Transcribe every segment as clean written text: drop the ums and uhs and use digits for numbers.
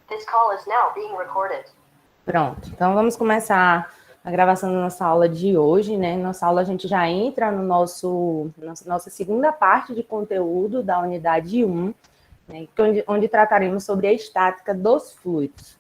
This call is now being recorded. Pronto, então vamos começar a gravação da nossa aula de hoje, né? Nossa aula a gente já entra no nossa segunda parte de conteúdo da unidade 1, né? onde trataremos sobre a estática dos fluidos.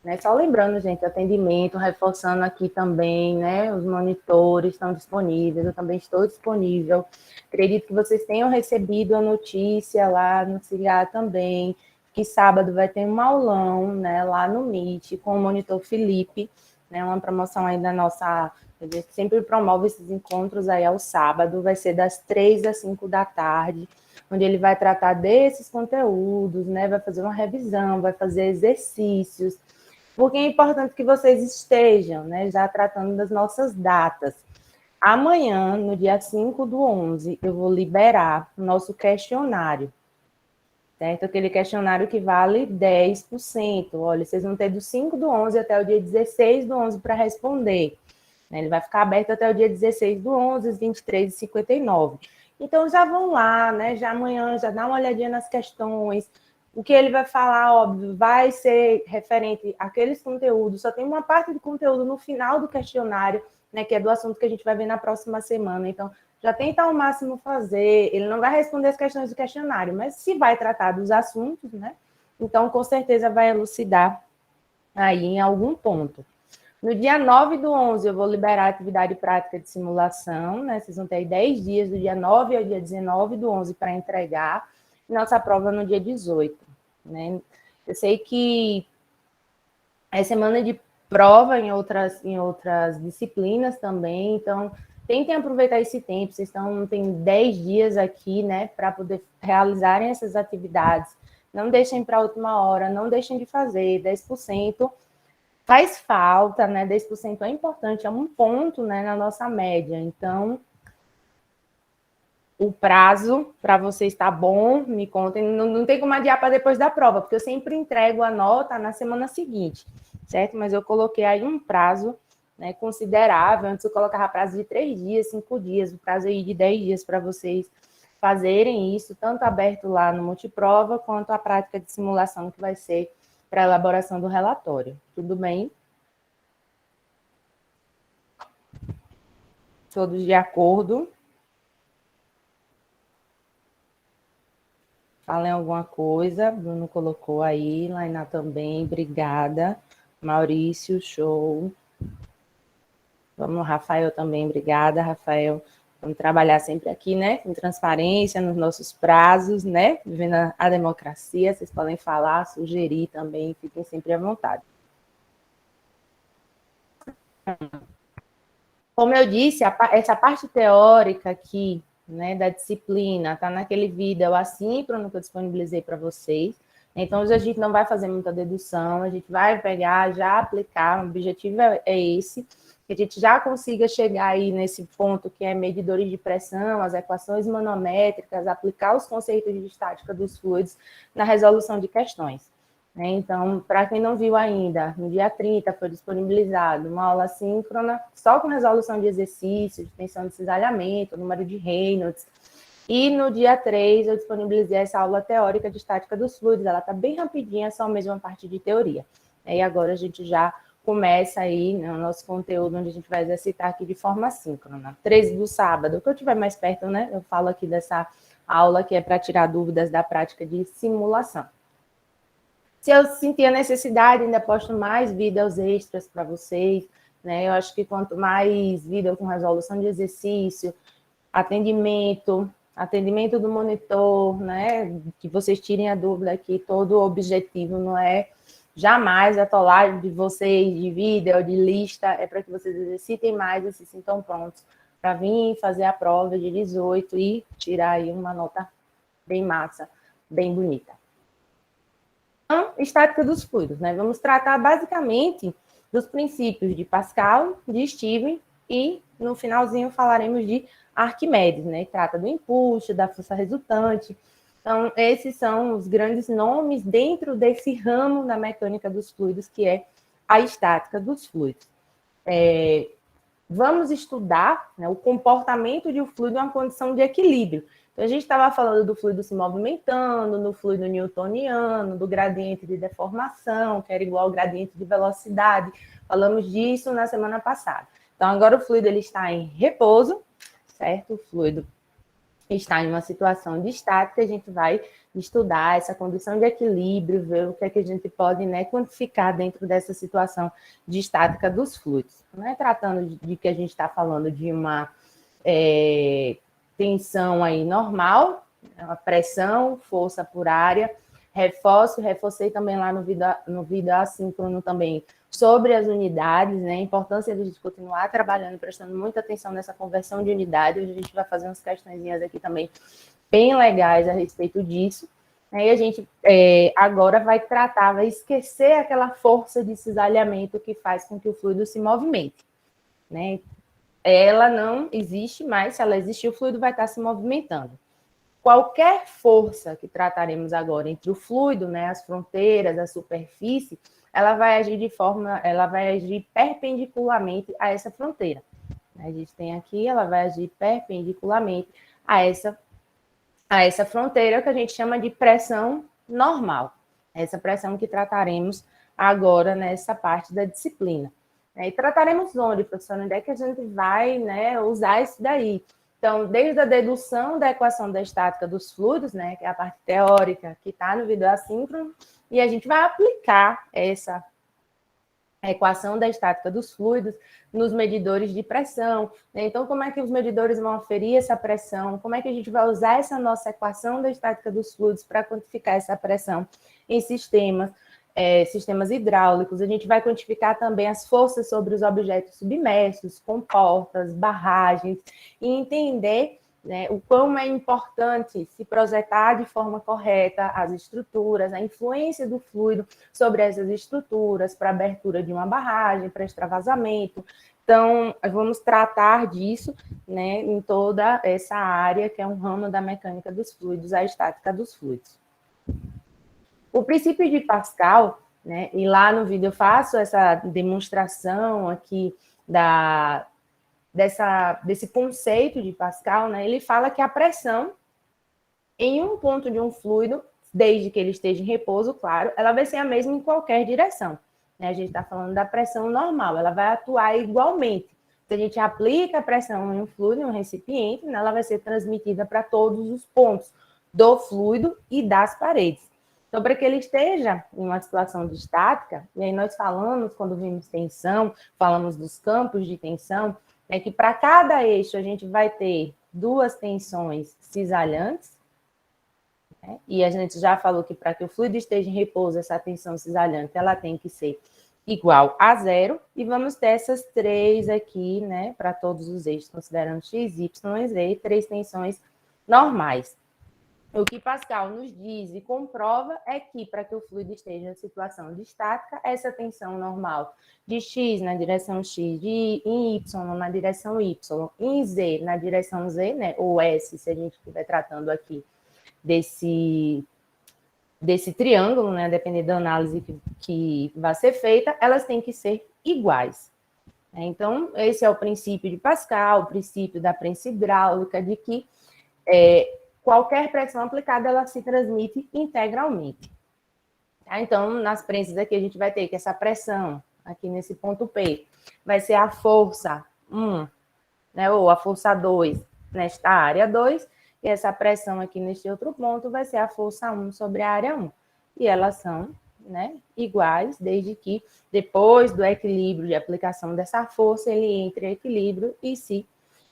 Né? Só lembrando, gente, atendimento, reforçando aqui também, né? Os monitores estão disponíveis, eu também estou disponível. Acredito que vocês tenham recebido a notícia lá no auxiliar também, que sábado vai ter um aulão, né, lá no Meet, com o monitor Felipe, né, uma promoção aí da nossa... A gente sempre promove esses encontros aí ao sábado, vai ser das 3 às 5 da tarde, onde ele vai tratar desses conteúdos, né, vai fazer uma revisão, vai fazer exercícios, porque é importante que vocês estejam, né, já tratando das nossas datas. Amanhã, no dia 5/11, eu vou liberar o nosso questionário, certo? Aquele questionário que vale 10%. Olha, vocês vão ter do 5/11 até o dia 16/11 para responder. Ele vai ficar aberto até o dia 16/11, às 23h59. Então, já vão lá, né? Já amanhã, já dá uma olhadinha nas questões. O que ele vai falar, óbvio, vai ser referente àqueles conteúdos. Só tem uma parte de conteúdo no final do questionário, né? Que é do assunto que a gente vai ver na próxima semana. Então, já tenta ao máximo fazer. Ele não vai responder as questões do questionário, mas se vai tratar dos assuntos, né? Então, com certeza vai elucidar aí em algum ponto. No dia 9/11, eu vou liberar a atividade prática de simulação, né? Vocês vão ter aí 10 dias, do dia 9 ao dia 19/11, para entregar. Nossa prova no dia 18, né? Eu sei que é semana de prova em outras disciplinas também, então tentem aproveitar esse tempo. Vocês têm 10 dias aqui, né, para poder realizarem essas atividades. Não deixem para a última hora, não deixem de fazer. 10% faz falta, né? 10% é importante, é um ponto, né, na nossa média. Então, o prazo para vocês está bom, me contem. Não tem como adiar para depois da prova, porque eu sempre entrego a nota na semana seguinte, certo? Mas eu coloquei aí um prazo, né, considerável. Antes eu colocava prazo de 3 dias, 5 dias, o prazo aí de 10 dias para vocês fazerem isso, tanto aberto lá no Multiprova, quanto a prática de simulação, que vai ser para a elaboração do relatório. Tudo bem? Todos de acordo? Falem alguma coisa. Bruno colocou aí, Lainá também, obrigada. Maurício, show. Vamos, Rafael também, obrigada, Rafael. Vamos trabalhar sempre aqui, né, com transparência, nos nossos prazos, né, vivendo a democracia. Vocês podem falar, sugerir também, fiquem sempre à vontade. Como eu disse, essa parte teórica aqui, né, da disciplina, está naquele vídeo assíncrono que eu disponibilizei para vocês. Então, hoje a gente não vai fazer muita dedução, a gente vai pegar, já aplicar, o objetivo é esse, que a gente já consiga chegar aí nesse ponto que é medidores de pressão, as equações manométricas, aplicar os conceitos de estática dos fluidos na resolução de questões. Então, para quem não viu ainda, no dia 30 foi disponibilizado uma aula síncrona, só com resolução de exercícios, de tensão de cisalhamento, número de Reynolds. E no dia 3 eu disponibilizei essa aula teórica de estática dos fluidos. Ela está bem rapidinha, só mesmo uma parte de teoria. E agora a gente já começa aí, né, o nosso conteúdo, onde a gente vai exercitar aqui de forma síncrona. 13 do sábado, o que eu estiver mais perto, né? Eu falo aqui dessa aula que é para tirar dúvidas da prática de simulação. Se eu sentir a necessidade, ainda posto mais vídeos extras para vocês, né? Eu acho que quanto mais vídeo com resolução de exercício, atendimento do monitor, né? Que vocês tirem a dúvida que todo o objetivo não é jamais atolar de vocês de vídeo, de lista, é para que vocês exercitem mais e se sintam prontos para vir fazer a prova de 18 e tirar aí uma nota bem massa, bem bonita. Estática dos fluidos, né? Vamos tratar basicamente dos princípios de Pascal, de Stevens e no finalzinho falaremos de Arquimedes, né? Trata do impulso, da força resultante. Então, esses são os grandes nomes dentro desse ramo da mecânica dos fluidos, que é a estática dos fluidos. Vamos estudar, né, o comportamento de um fluido em uma condição de equilíbrio. Então, a gente estava falando do fluido se movimentando, no fluido newtoniano, do gradiente de deformação, que era igual ao gradiente de velocidade. Falamos disso na semana passada. Então, agora o fluido ele está em repouso, certo? O fluido está em uma situação de estática, a gente vai estudar essa condição de equilíbrio, ver o que é que a gente pode, né, quantificar dentro dessa situação de estática dos fluidos. Não é tratando de que a gente está falando de uma tensão aí normal, uma pressão, força por área, reforcei também lá no vídeo assíncrono também sobre as unidades, né? A importância de a gente continuar trabalhando, prestando muita atenção nessa conversão de unidade. Hoje a gente vai fazer umas questõezinhas aqui também bem legais a respeito disso. E a gente agora vai esquecer aquela força de cisalhamento que faz com que o fluido se movimente, né? Ela não existe mais, se ela existir, o fluido vai estar se movimentando. Qualquer força que trataremos agora entre o fluido, né, as fronteiras, a superfície, ela vai agir perpendicularmente a essa fronteira. A gente tem aqui, ela vai agir perpendicularmente a essa fronteira que a gente chama de pressão normal. Essa pressão que trataremos agora nessa parte da disciplina. E trataremos onde, professora? Onde é que a gente vai, né, usar isso daí? Então, desde a dedução da equação da estática dos fluidos, né, que é a parte teórica que está no vídeo assíncrono, e a gente vai aplicar essa equação da estática dos fluidos nos medidores de pressão, né? Então, como é que os medidores vão aferir essa pressão? Como é que a gente vai usar essa nossa equação da estática dos fluidos para quantificar essa pressão em sistemas hidráulicos? A gente vai quantificar também as forças sobre os objetos submersos, comportas, barragens, e entender, né, o quão é importante se projetar de forma correta as estruturas, a influência do fluido sobre essas estruturas, para a abertura de uma barragem, para extravasamento. Então, vamos tratar disso, né, em toda essa área, que é um ramo da mecânica dos fluidos, a estática dos fluidos. O princípio de Pascal, né, e lá no vídeo eu faço essa demonstração aqui desse conceito de Pascal, né, ele fala que a pressão em um ponto de um fluido, desde que ele esteja em repouso, claro, ela vai ser a mesma em qualquer direção. Né? A gente está falando da pressão normal, ela vai atuar igualmente. Se a gente aplica a pressão em um fluido, em um recipiente, né, ela vai ser transmitida para todos os pontos do fluido e das paredes. Então, para que ele esteja em uma situação de estática, e aí nós falamos, quando vimos tensão, falamos dos campos de tensão, é que para cada eixo a gente vai ter duas tensões cisalhantes, né? E a gente já falou que para que o fluido esteja em repouso, essa tensão cisalhante, ela tem que ser igual a zero, e vamos ter essas três aqui, né, para todos os eixos, considerando x, y e z, três tensões normais. O que Pascal nos diz e comprova é que, para que o fluido esteja em situação de estática, essa tensão normal de x na direção x, em y na direção y, em z na direção z, né, ou s, se a gente estiver tratando aqui desse triângulo, né, dependendo da análise que vai ser feita, elas têm que ser iguais. Então, esse é o princípio de Pascal, o princípio da prensa hidráulica, de que qualquer pressão aplicada, ela se transmite integralmente. Então, nas prensas aqui, a gente vai ter que essa pressão, aqui nesse ponto P, vai ser a força 1, né, ou a força 2 nesta área 2, e essa pressão aqui neste outro ponto vai ser a força 1 sobre a área 1. E elas são, né, iguais, desde que depois do equilíbrio de aplicação dessa força, ele entre em equilíbrio e se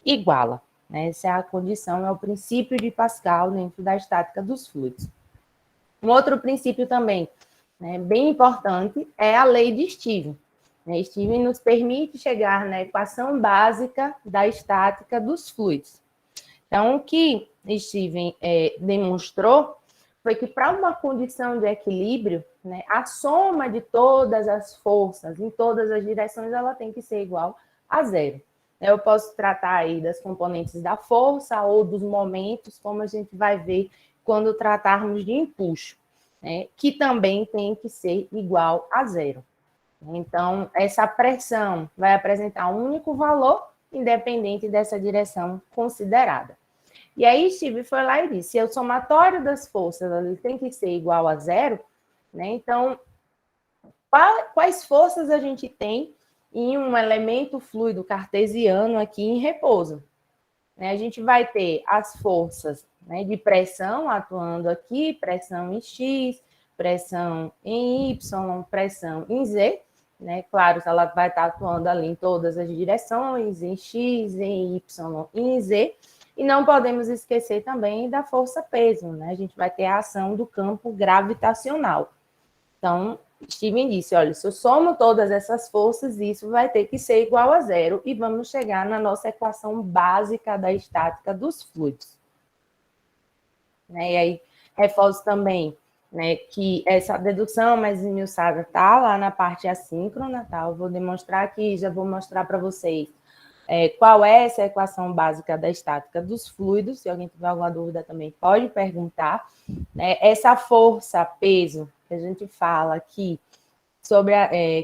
iguala. Essa é a condição, é o princípio de Pascal dentro da estática dos fluidos. Um outro princípio também, né, bem importante, é a lei de Stevens. Stevens nos permite chegar na equação básica da estática dos fluidos. Então, o que Stevens demonstrou foi que para uma condição de equilíbrio, né, a soma de todas as forças em todas as direções, ela tem que ser igual a zero. Eu posso tratar aí das componentes da força ou dos momentos, como a gente vai ver quando tratarmos de empuxo, né, que também tem que ser igual a zero. Então, essa pressão vai apresentar um único valor, independente dessa direção considerada. E aí Steve foi lá e disse, se o somatório das forças ele tem que ser igual a zero, né? Então, quais forças a gente tem em um elemento fluido cartesiano aqui em repouso? A gente vai ter as forças, né, de pressão atuando aqui, pressão em X, pressão em Y, pressão em Z, né? Claro, ela vai estar atuando ali em todas as direções, em X, em Y, em Z. E não podemos esquecer também da força-peso, né? A gente vai ter a ação do campo gravitacional. Então, Steven disse, olha, se eu somo todas essas forças, isso vai ter que ser igual a zero e vamos chegar na nossa equação básica da estática dos fluidos. E aí, reforço também, né, que essa dedução mais esmiuçada está lá na parte assíncrona, tá? Eu vou demonstrar aqui, já vou mostrar para vocês qual é essa equação básica da estática dos fluidos. Se alguém tiver alguma dúvida também pode perguntar. Essa força, peso, que a gente fala aqui,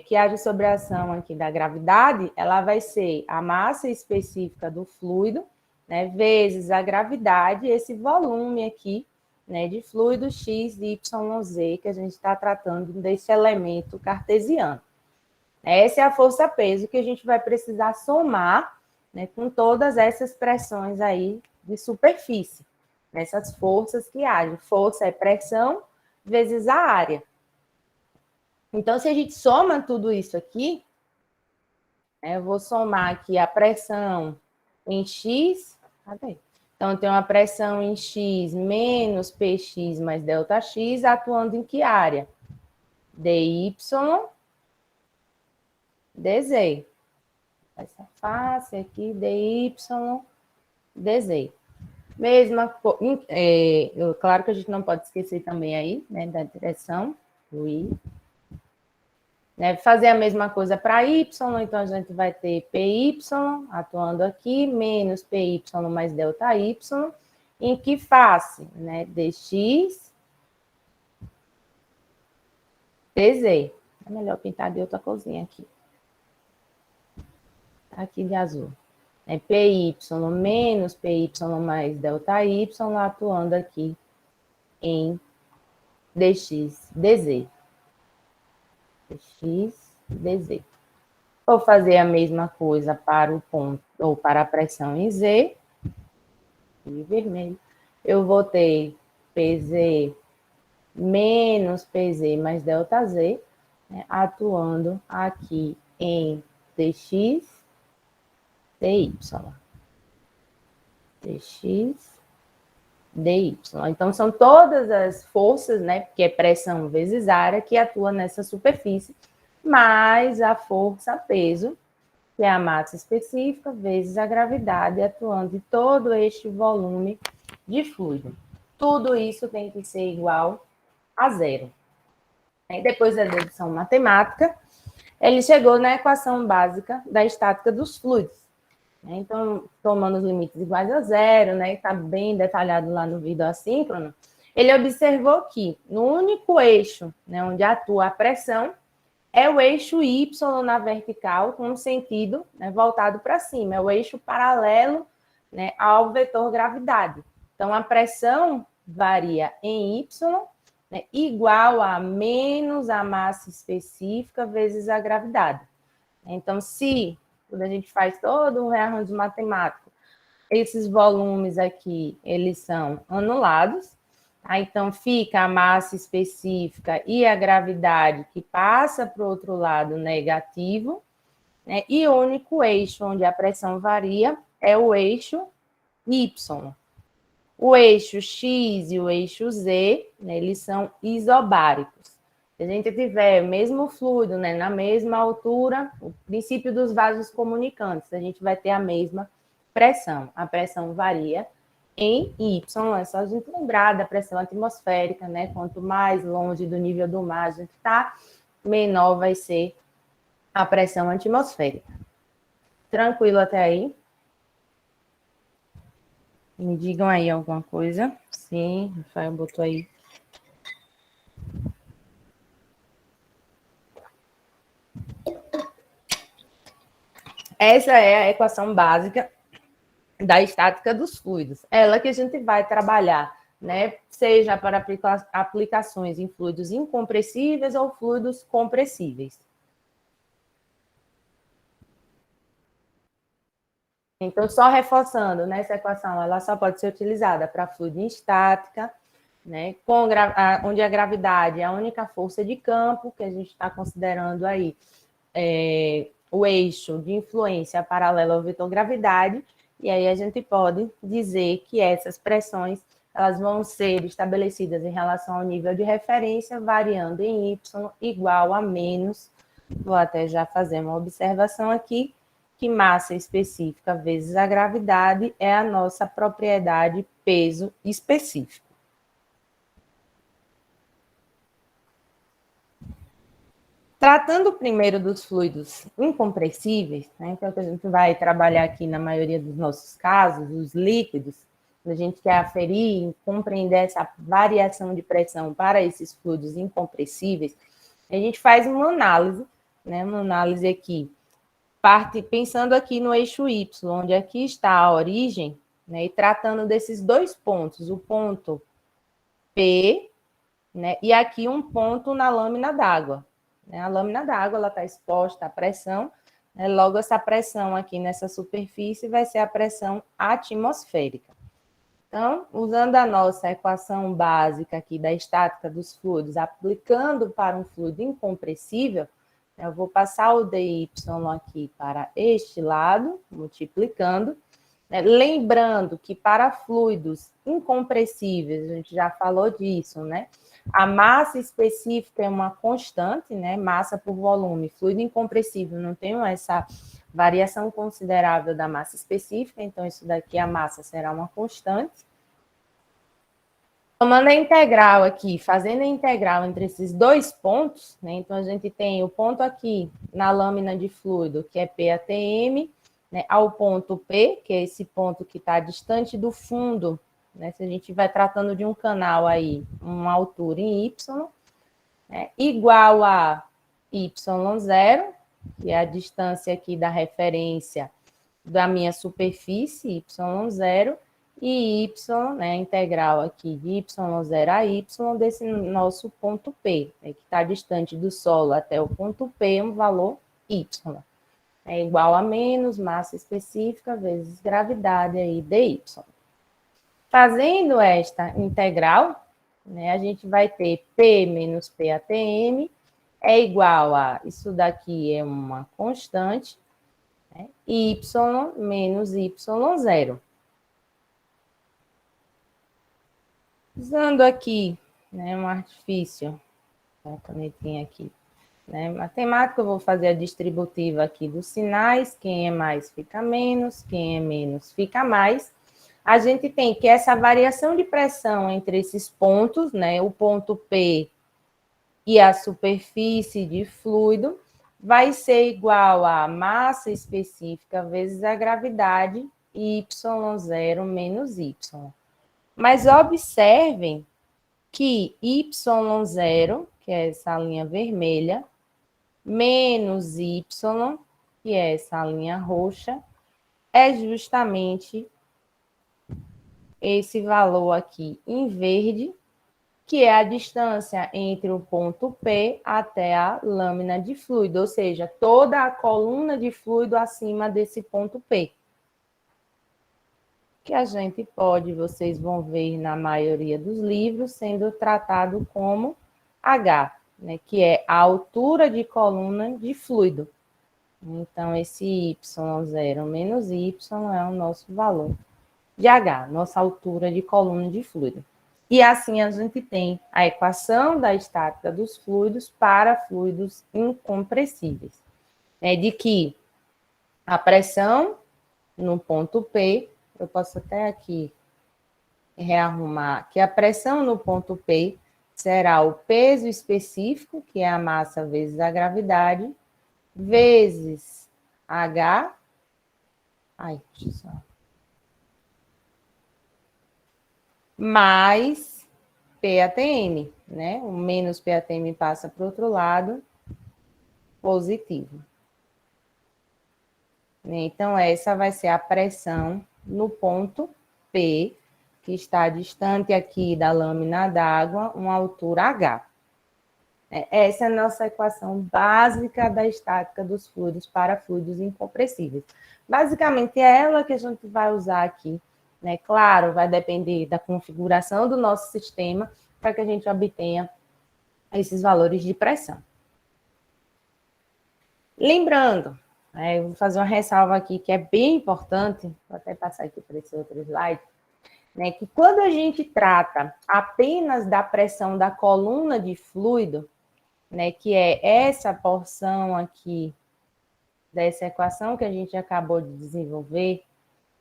que age sobre a ação aqui da gravidade, ela vai ser a massa específica do fluido, né, vezes a gravidade, esse volume aqui, né, de fluido X, Y, Z, que a gente está tratando desse elemento cartesiano. Essa é a força-peso que a gente vai precisar somar, né, com todas essas pressões aí de superfície, essas forças que agem. Força é pressão vezes a área. Então, se a gente soma tudo isso aqui, eu vou somar aqui a pressão em X, cadê? Então, tem uma pressão em X menos Px mais ΔX atuando em que área? dy, dz. Essa face aqui, dy, dz. Mesma coisa, claro que a gente não pode esquecer também aí, né, da direção do i. Né, fazer a mesma coisa para y, então a gente vai ter py atuando aqui, menos py mais ΔY, em que face? Né, dx, dz. É melhor pintar de outra corzinha aqui. Tá aqui de azul. Py menos py mais ΔY atuando aqui em dx, dz. dx, dz. Vou fazer a mesma coisa para o ponto, ou para a pressão em Z, em vermelho. Eu vou ter PZ menos PZ mais ΔZ, né, atuando aqui em dx, dy. dx, dy. Então, são todas as forças, né, que é pressão vezes área, que atua nessa superfície, mais a força-peso, que é a massa específica, vezes a gravidade, atuando em todo este volume de fluido. Tudo isso tem que ser igual a zero. E depois da dedução matemática, ele chegou na equação básica da estática dos fluidos. Então, tomando os limites iguais a zero, né, está bem detalhado lá no vídeo assíncrono, ele observou que no único eixo, né, onde atua a pressão é o eixo Y na vertical, com sentido, né, voltado para cima, é o eixo paralelo, né, ao vetor gravidade. Então, a pressão varia em Y, né, igual a menos a massa específica vezes a gravidade. Então, se, quando a gente faz todo um rearranjo matemático, esses volumes aqui, eles são anulados, tá? Então, fica a massa específica e a gravidade que passa para o outro lado negativo, né? E o único eixo onde a pressão varia é o eixo Y. O eixo X e o eixo Z, né, eles são isobáricos. Se a gente tiver o mesmo fluido, né, na mesma altura, o princípio dos vasos comunicantes, a gente vai ter a mesma pressão. A pressão varia em Y, é só a gente lembrar da pressão atmosférica, né? Quanto mais longe do nível do mar a gente está, menor vai ser a pressão atmosférica. Tranquilo até aí? Me digam aí alguma coisa. Sim, o Rafael botou aí. Essa é a equação básica da estática dos fluidos. Ela que a gente vai trabalhar, né? Seja para aplicações em fluidos incompressíveis ou fluidos compressíveis. Então, só reforçando, né, essa equação, ela só pode ser utilizada para fluido em estática, né, onde a gravidade é a única força de campo, que a gente está considerando aí o eixo de influência paralelo ao vetor gravidade, e aí a gente pode dizer que essas pressões elas vão ser estabelecidas em relação ao nível de referência, variando em y igual a menos, vou até já fazer uma observação aqui, que massa específica vezes a gravidade é a nossa propriedade peso específico. Tratando primeiro dos fluidos incompressíveis, né, então que a gente vai trabalhar aqui na maioria dos nossos casos, os líquidos, a gente quer aferir, compreender essa variação de pressão para esses fluidos incompressíveis, a gente faz uma análise, né, uma análise aqui, pensando aqui no eixo Y, onde aqui está a origem, né, e tratando desses dois pontos, o ponto P, né, e aqui um ponto na lâmina d'água. A lâmina d'água está exposta à pressão, né, logo essa pressão aqui nessa superfície vai ser a pressão atmosférica. Então, usando a nossa equação básica aqui da estática dos fluidos, aplicando para um fluido incompressível, eu vou passar o dy aqui para este lado, multiplicando, né, lembrando que para fluidos incompressíveis, a gente já falou disso, né? A massa específica é uma constante, né? Massa por volume. Fluido incompressível não tem essa variação considerável da massa específica, então isso daqui, a massa será uma constante. Tomando a integral aqui, fazendo a integral entre esses dois pontos, né? Então a gente tem o ponto aqui na lâmina de fluido, que é PATM, né, ao ponto P, que é esse ponto que está distante do fundo, né, se a gente vai tratando de um canal aí, uma altura em Y, né, igual a Y0, que é a distância aqui da referência da minha superfície, Y0, e Y, né, a integral aqui de Y0 a Y desse nosso ponto P, né, que está distante do solo até o ponto P, um valor Y. É igual a menos massa específica vezes gravidade aí dy. Fazendo esta integral, né, a gente vai ter P menos PATM é igual a, isso daqui é uma constante, né, Y menos Y0. Usando aqui, né, um artifício, a canetinha aqui, né, matemática, eu vou fazer a distributiva aqui dos sinais, quem é mais fica menos, quem é menos fica mais. A gente tem que essa variação de pressão entre esses pontos, né, o ponto P e a superfície de fluido, vai ser igual a massa específica vezes a gravidade Y0 menos Y. Mas observem que Y0, que é essa linha vermelha, menos Y, que é essa linha roxa, é justamente esse valor aqui em verde, que é a distância entre o ponto P até a lâmina de fluido, ou seja, toda a coluna de fluido acima desse ponto P. Que a gente pode, vocês vão ver na maioria dos livros, sendo tratado como H, né, que é a altura de coluna de fluido. Então, esse Y0 menos Y é o nosso valor de H, nossa altura de coluna de fluido. E assim a gente tem a equação da estática dos fluidos para fluidos incompressíveis, né, de que a pressão no ponto P, eu posso até aqui rearrumar, que a pressão no ponto P será o peso específico, que é a massa vezes a gravidade, vezes H. Ai, só. Mais PATM, né? O menos PATM passa para o outro lado, positivo. Então, essa vai ser a pressão no ponto P, que está distante aqui da lâmina d'água, uma altura H. Essa é a nossa equação básica da estática dos fluidos para fluidos incompressíveis. Basicamente, é ela que a gente vai usar aqui, né? Claro, vai depender da configuração do nosso sistema para que a gente obtenha esses valores de pressão. Lembrando, eu vou fazer uma ressalva aqui que é bem importante, vou até passar aqui para esse outro slide, né, que quando a gente trata apenas da pressão da coluna de fluido, né, que é essa porção aqui dessa equação que a gente acabou de desenvolver,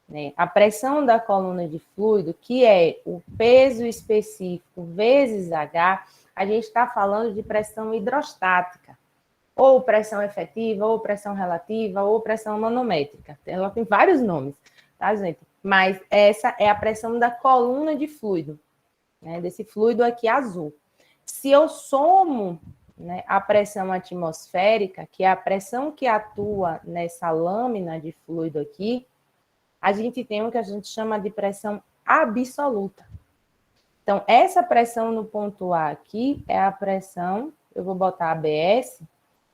né, a pressão da coluna de fluido, que é o peso específico vezes H, a gente está falando de pressão hidrostática, ou pressão efetiva, ou pressão relativa, ou pressão manométrica. Ela tem vários nomes, tá, gente? Mas essa é a pressão da coluna de fluido, né, desse fluido aqui azul. Se eu somo, né, a pressão atmosférica, que é a pressão que atua nessa lâmina de fluido aqui, a gente tem o que a gente chama de pressão absoluta. Então, essa pressão no ponto A aqui é a pressão, eu vou botar ABS,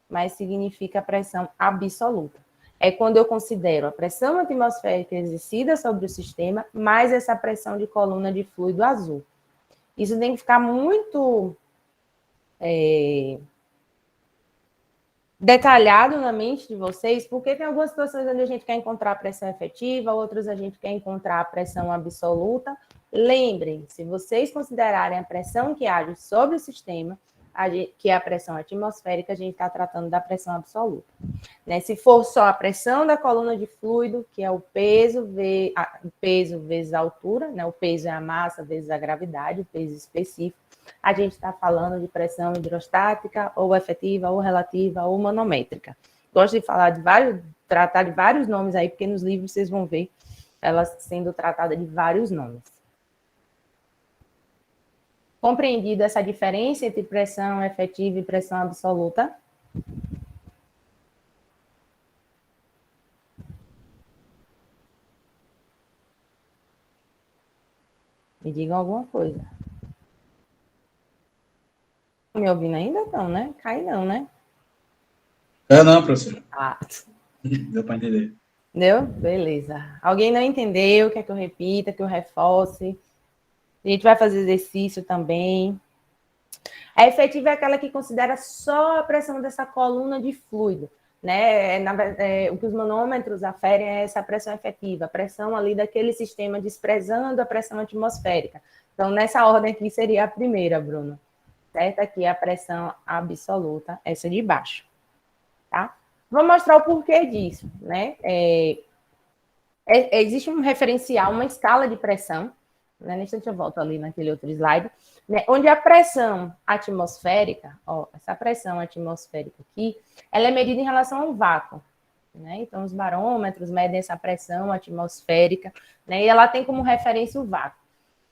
mas significa pressão absoluta. É quando eu considero a pressão atmosférica exercida sobre o sistema, mais essa pressão de coluna de fluido azul. Isso tem que ficar muito detalhado na mente de vocês, porque tem algumas situações onde a gente quer encontrar a pressão efetiva, outras a gente quer encontrar a pressão absoluta. Lembrem, se vocês considerarem a pressão que age sobre o sistema, que é a pressão atmosférica, a gente está tratando da pressão absoluta. Né? Se for só a pressão da coluna de fluido, que é o peso vezes a altura, né? O peso é a massa vezes a gravidade, o peso específico, a gente está falando de pressão hidrostática, ou efetiva, ou relativa, ou manométrica. Gosto de falar tratar de vários nomes aí, porque nos livros vocês vão ver elas sendo tratadas de vários nomes. Compreendido essa diferença entre pressão efetiva e pressão absoluta? Me digam alguma coisa. Me ouvindo ainda? Não, né? Cai não, né? Não, professor. Ah. Deu para entender. Deu? Beleza. Alguém não entendeu? Quer que eu repita, que eu reforce? A gente vai fazer exercício também. A efetiva é aquela que considera só a pressão dessa coluna de fluido, né? O que os manômetros aferem é essa pressão efetiva, a pressão ali daquele sistema desprezando a pressão atmosférica. Então, nessa ordem aqui seria a primeira, Bruno. Certo? Aqui é a pressão absoluta, essa de baixo. Tá? Vou mostrar o porquê disso, né? Existe um referencial, uma escala de pressão, né? Nesse instante eu volto ali naquele outro slide, né? Onde a pressão atmosférica, essa pressão atmosférica aqui, ela é medida em relação ao vácuo, né? Então, os barômetros medem essa pressão atmosférica, né? E ela tem como referência o vácuo.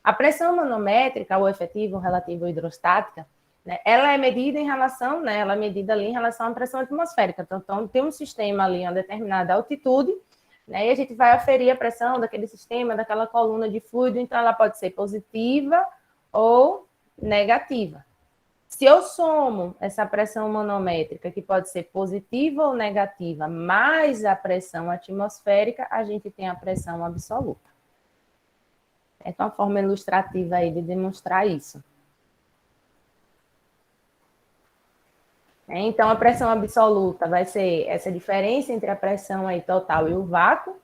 A pressão manométrica, ou efetiva, ou relativa, ou hidrostática, né? Ela é medida em relação, né? Ela é medida ali em relação à pressão atmosférica. Então, tem um sistema ali a uma determinada altitude, né? E a gente vai aferir a pressão daquele sistema, daquela coluna de fluido, então ela pode ser positiva ou negativa. Se eu somo essa pressão manométrica, que pode ser positiva ou negativa, mais a pressão atmosférica, a gente tem a pressão absoluta. É uma forma ilustrativa aí de demonstrar isso. Então, a pressão absoluta vai ser essa diferença entre a pressão aí total e o vácuo,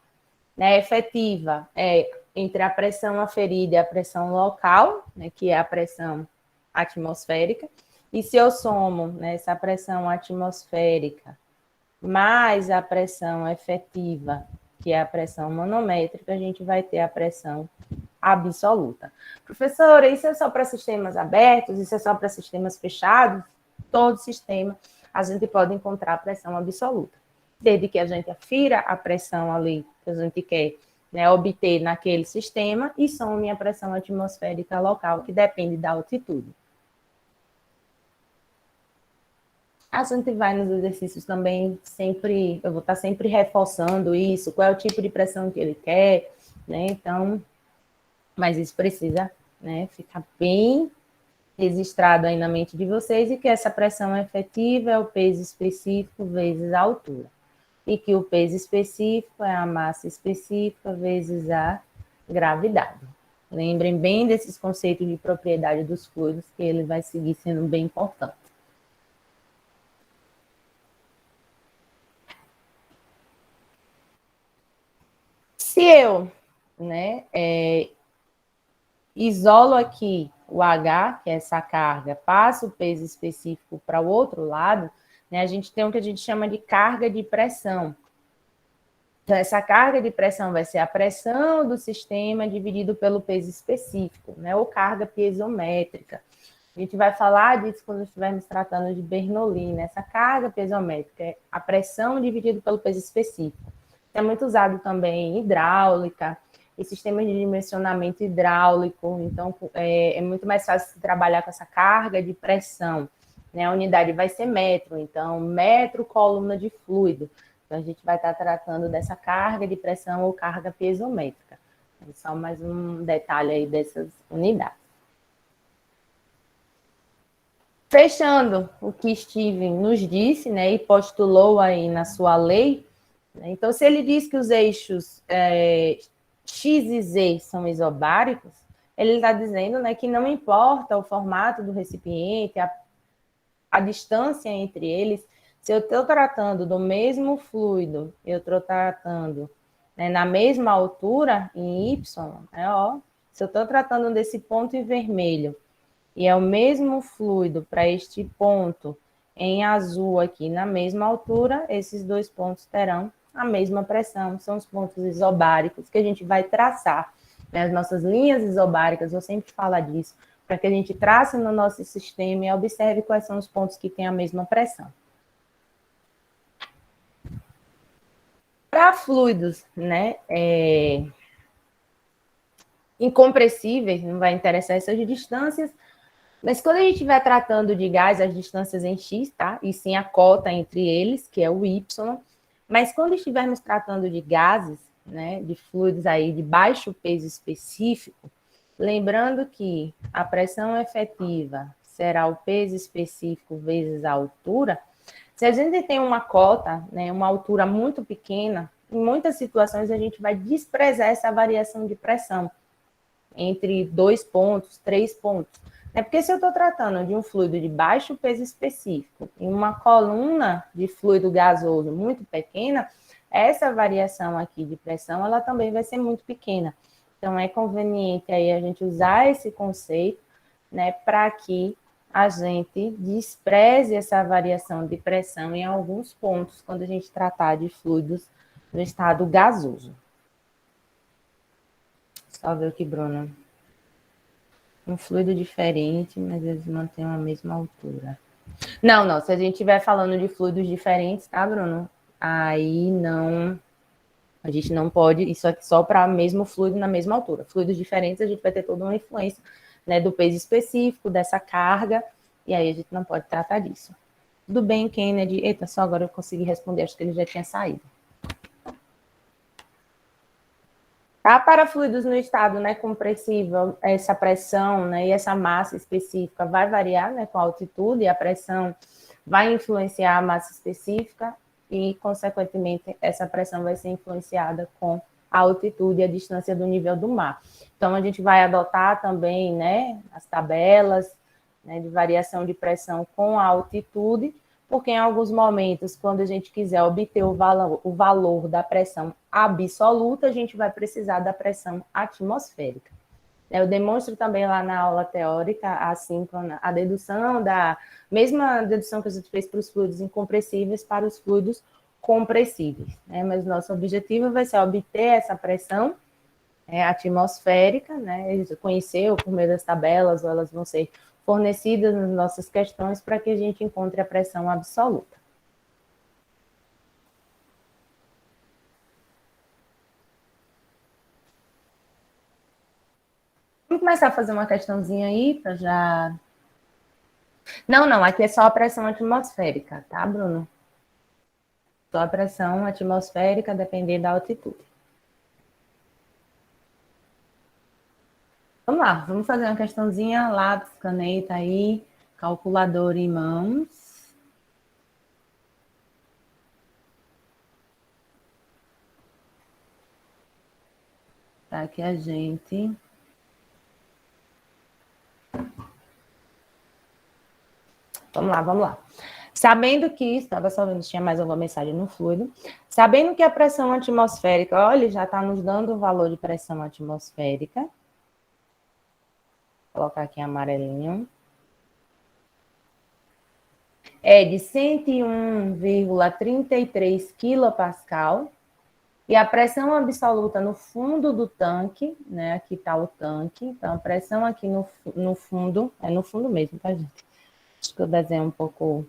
né? Efetiva é entre a pressão aferida e a pressão local, né? Que é a pressão atmosférica. E se eu somo, né, essa pressão atmosférica mais a pressão efetiva, que é a pressão manométrica, a gente vai ter a pressão absoluta. Professora, isso é só para sistemas abertos? Isso é só para sistemas fechados? Todo sistema a gente pode encontrar a pressão absoluta. Desde que a gente afira a pressão ali que a gente quer, né, obter naquele sistema e some a pressão atmosférica local, que depende da altitude. A gente vai nos exercícios também sempre, eu vou estar sempre reforçando isso, qual é o tipo de pressão que ele quer, né? Então, mas isso precisa, né, ficar bem registrado aí na mente de vocês, e que essa pressão efetiva é o peso específico vezes a altura. E que o peso específico é a massa específica vezes a gravidade. Lembrem bem desses conceitos de propriedade dos fluidos, que ele vai seguir sendo bem importante. Se eu, né, isolo aqui o H, que é essa carga, passo o peso específico para o outro lado, né, a gente tem o que a gente chama de carga de pressão. Então, essa carga de pressão vai ser a pressão do sistema dividido pelo peso específico, né, ou carga piezométrica. A gente vai falar disso quando estivermos tratando de Bernoulli, né? Essa carga piezométrica é a pressão dividida pelo peso específico. É muito usado também em hidráulica, em sistemas de dimensionamento hidráulico. Então, é muito mais fácil trabalhar com essa carga de pressão, né? A unidade vai ser metro, então, metro coluna de fluido. Então, a gente vai estar tratando dessa carga de pressão ou carga piezométrica. Só mais um detalhe aí dessas unidades. Fechando o que Steven nos disse, né, e postulou aí na sua lei, né, então, se ele diz que os eixos X e Z são isobáricos, ele está dizendo, né, que não importa o formato do recipiente, a distância entre eles, se eu estou tratando do mesmo fluido, eu estou tratando, né, na mesma altura, em Y, né, ó, se eu estou tratando desse ponto em vermelho, e é o mesmo fluido para este ponto em azul aqui na mesma altura, esses dois pontos terão a mesma pressão, são os pontos isobáricos que a gente vai traçar, né? As nossas linhas isobáricas, eu sempre falo disso, para que a gente trace no nosso sistema e observe quais são os pontos que têm a mesma pressão. Para fluidos, né, incompressíveis, não vai interessar essas distâncias, mas quando a gente estiver tratando de gás, as distâncias em X, tá? E sim a cota entre eles, que é o Y. Mas quando estivermos tratando de gases, né, de fluidos aí de baixo peso específico, lembrando que a pressão efetiva será o peso específico vezes a altura. Se a gente tem uma cota, né, uma altura muito pequena, em muitas situações a gente vai desprezar essa variação de pressão entre 2 pontos, 3 pontos. É porque se eu estou tratando de um fluido de baixo peso específico em uma coluna de fluido gasoso muito pequena, essa variação aqui de pressão, ela também vai ser muito pequena. Então, é conveniente aí a gente usar esse conceito, né, para que a gente despreze essa variação de pressão em alguns pontos, quando a gente tratar de fluidos no estado gasoso. Só ver aqui, Bruna. Um fluido diferente, mas eles mantêm a mesma altura. Não. Se a gente estiver falando de fluidos diferentes, tá, Bruno? Aí não. A gente não pode. Isso aqui só para o mesmo fluido na mesma altura. Fluidos diferentes, a gente vai ter toda uma influência, né, do peso específico, dessa carga, e aí a gente não pode tratar disso. Tudo bem, Kennedy? Eita, só agora eu consegui responder, acho que ele já tinha saído. Para fluidos no estado, né, compressível, essa pressão, né, e essa massa específica vai variar, né, com a altitude, e a pressão vai influenciar a massa específica e, consequentemente, essa pressão vai ser influenciada com a altitude e a distância do nível do mar. Então, a gente vai adotar também, né, as tabelas, né, de variação de pressão com a altitude, porque em alguns momentos, quando a gente quiser obter o valor da pressão absoluta, a gente vai precisar da pressão atmosférica. Eu demonstro também lá na aula teórica a dedução da mesma dedução que a gente fez para os fluidos incompressíveis para os fluidos compressíveis, né? Mas nosso objetivo vai ser obter essa pressão atmosférica, né? Conhecer por meio das tabelas, ou elas vão ser fornecidas nas nossas questões para que a gente encontre a pressão absoluta. Vamos começar a fazer uma questãozinha aí para já... Não, aqui é só a pressão atmosférica, tá, Bruno? Só a pressão atmosférica, dependendo da altitude. Vamos lá, vamos fazer uma questãozinha, lápis, caneta aí, calculador em mãos. Para que a gente... Vamos lá, vamos lá. Sabendo que, estava só vendo se tinha mais alguma mensagem no fluido, sabendo que a pressão atmosférica, olha, já está nos dando o valor de pressão atmosférica. Vou colocar aqui amarelinho. É de 101,33 kPa. E a pressão absoluta no fundo do tanque, né? Aqui está o tanque. Então, a pressão aqui no fundo, é no fundo mesmo, tá, gente? Acho que eu desenho um pouco.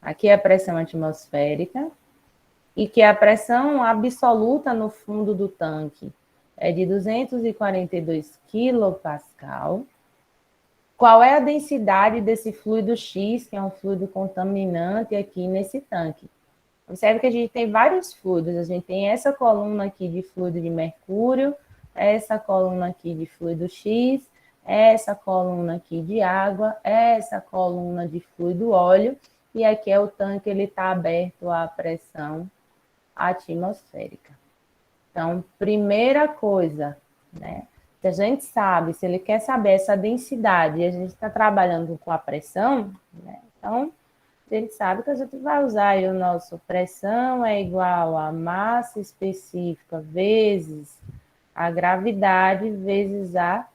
Aqui é a pressão atmosférica. E que a pressão absoluta no fundo do tanque é de 242 kPa. Qual é a densidade desse fluido X, que é um fluido contaminante aqui nesse tanque? Observe que a gente tem vários fluidos. A gente tem essa coluna aqui de fluido de mercúrio, essa coluna aqui de fluido X, essa coluna aqui de água, essa coluna de fluido óleo, e aqui é o tanque, ele está aberto à pressão atmosférica. Então, primeira coisa, né? Se a gente sabe, se ele quer saber essa densidade e a gente está trabalhando com a pressão, né? Então, a gente sabe que a gente vai usar aí o nosso pressão é igual a massa específica vezes a gravidade vezes a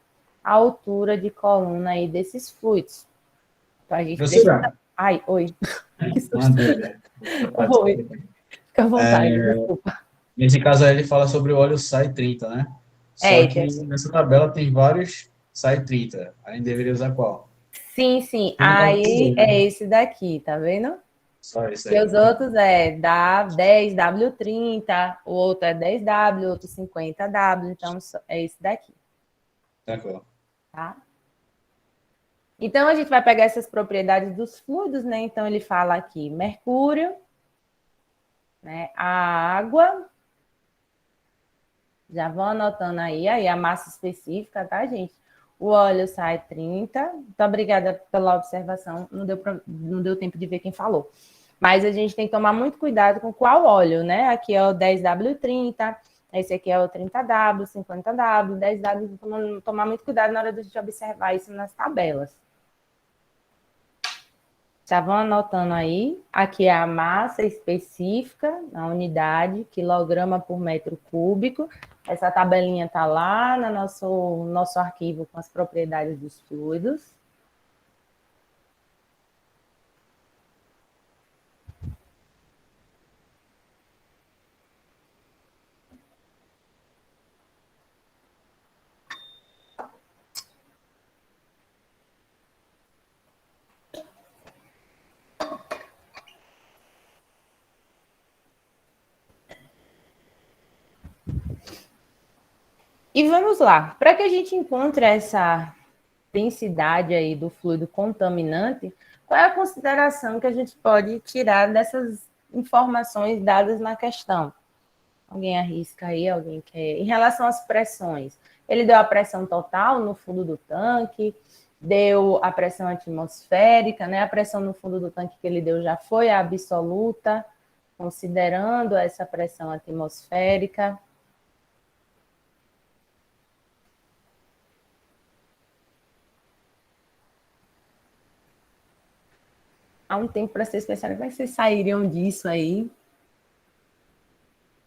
altura de coluna aí desses fluidos. Então, a gente precisa... Ai, oi. Que susto. Oi. Fica à vontade, desculpa. Nesse caso aí ele fala sobre o óleo SAI 30, né? Só que nessa tabela tem vários SAI 30. Aí deveria usar qual? Sim, sim. Aí é esse daqui, tá vendo? Só esse E aí. os outros é da 10W30, o outro é 10W, outro 50W, então é esse daqui. Tranquilo. Tá? Então a gente vai pegar essas propriedades dos fluidos, né? Então ele fala aqui mercúrio, né? A água. Já vão anotando aí a massa específica, tá, gente? O óleo sai 30. Muito obrigada pela observação. Não deu tempo de ver quem falou. Mas a gente tem que tomar muito cuidado com qual óleo, né? Aqui é o 10W30, esse aqui é o 30W, 50W, 10W. Tomar muito cuidado na hora de a gente observar isso nas tabelas. Já vão anotando aí. Aqui é a massa específica, a unidade, quilograma por metro cúbico. Essa tabelinha está lá no nosso arquivo com as propriedades dos fluidos. E vamos lá. Para que a gente encontre essa densidade aí do fluido contaminante, qual é a consideração que a gente pode tirar dessas informações dadas na questão? Alguém arrisca aí? Alguém quer? Em relação às pressões, ele deu a pressão total no fundo do tanque, deu a pressão atmosférica, né? A pressão no fundo do tanque que ele deu já foi a absoluta, considerando essa pressão atmosférica. Há um tempo para vocês pensarem, como é que vocês sairiam disso aí?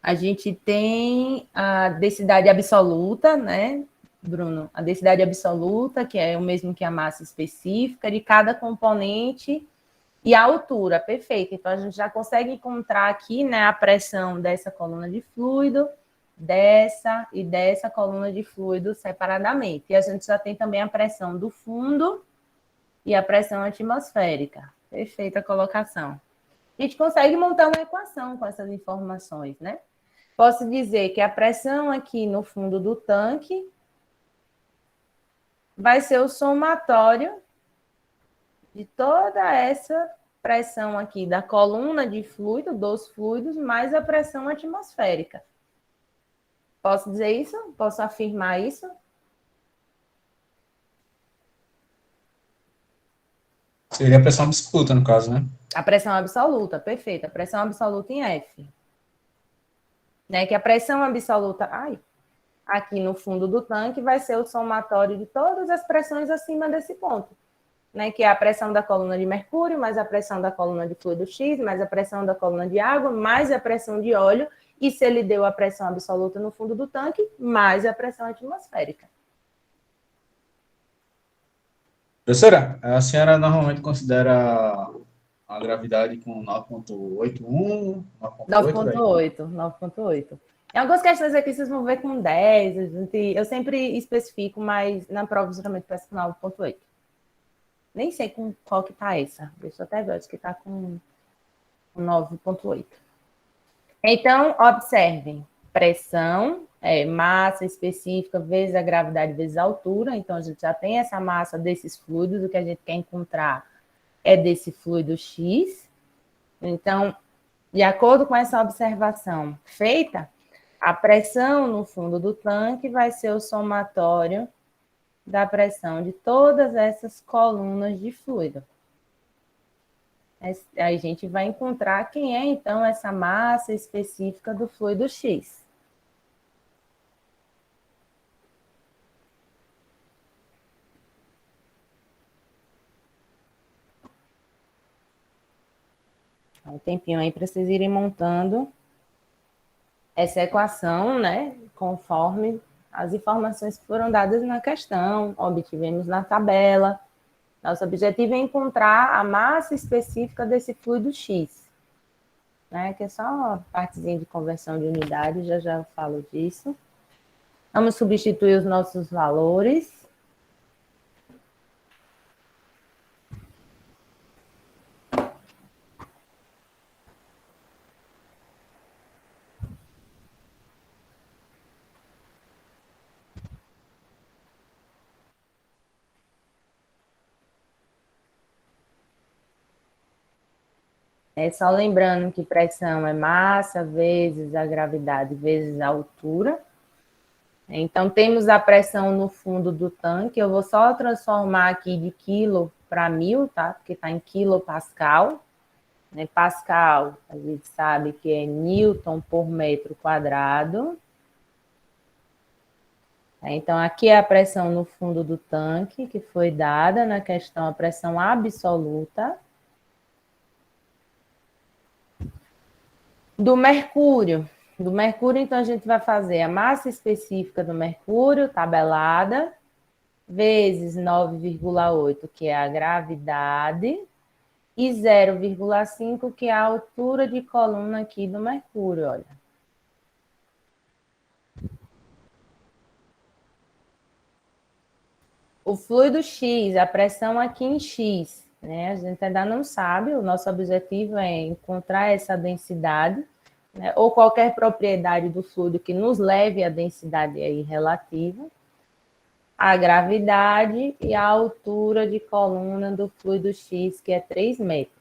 A gente tem a densidade absoluta, né, Bruno? A densidade absoluta, que é o mesmo que a massa específica de cada componente e a altura, perfeito. Então, a gente já consegue encontrar aqui, né, a pressão dessa coluna de fluido, dessa e dessa coluna de fluido separadamente. E a gente já tem também a pressão do fundo e a pressão atmosférica. Perfeita colocação. A gente consegue montar uma equação com essas informações, né? Posso dizer que a pressão aqui no fundo do tanque vai ser o somatório de toda essa pressão aqui da coluna de fluido, dos fluidos, mais a pressão atmosférica. Posso dizer isso? Posso afirmar isso? Seria a pressão absoluta, no caso, né? A pressão absoluta, perfeito. A pressão absoluta em F. Né? Que a pressão absoluta, aqui no fundo do tanque vai ser o somatório de todas as pressões acima desse ponto. Né, que é a pressão da coluna de mercúrio, mais a pressão da coluna de fluido X, mais a pressão da coluna de água, mais a pressão de óleo, e se ele deu a pressão absoluta no fundo do tanque, mais a pressão atmosférica. Professora, a senhora normalmente considera a gravidade com 9,81, 9,8? 9,8. Em algumas questões aqui vocês vão ver com 10, eu sempre especifico, mas na prova geralmente peço com 9,8. Nem sei com qual que tá essa. Deixa eu até ver, acho que tá com 9,8. Então, observem. Pressão é massa específica vezes a gravidade vezes a altura. Então, a gente já tem essa massa desses fluidos. O que a gente quer encontrar é desse fluido X. Então, de acordo com essa observação feita, a pressão no fundo do tanque vai ser o somatório da pressão de todas essas colunas de fluido. Aí a gente vai encontrar quem é, então, essa massa específica do fluido X. Um tempinho aí para vocês irem montando essa equação, né? Conforme as informações que foram dadas na questão, obtivemos na tabela. Nosso objetivo é encontrar a massa específica desse fluido X, né? Que é só uma partezinha de conversão de unidade, já eu falo disso. Vamos substituir os nossos valores. É só lembrando que pressão é massa vezes a gravidade vezes a altura. Então, temos a pressão no fundo do tanque. Eu vou só transformar aqui de quilo para 1000, tá? Porque está em quilopascal. Né? Pascal, a gente sabe que é Newton por metro quadrado. Então, aqui é a pressão no fundo do tanque, que foi dada na questão a pressão absoluta. Do mercúrio. Do mercúrio, então, a gente vai fazer a massa específica do mercúrio, tabelada, vezes 9,8, que é a gravidade, e 0,5, que é a altura de coluna aqui do mercúrio, olha. O fluido X, a pressão aqui em X, né? A gente ainda não sabe, o nosso objetivo é encontrar essa densidade, né? Ou qualquer propriedade do fluido que nos leve à densidade aí relativa, a gravidade e a altura de coluna do fluido X, que é 3 metros.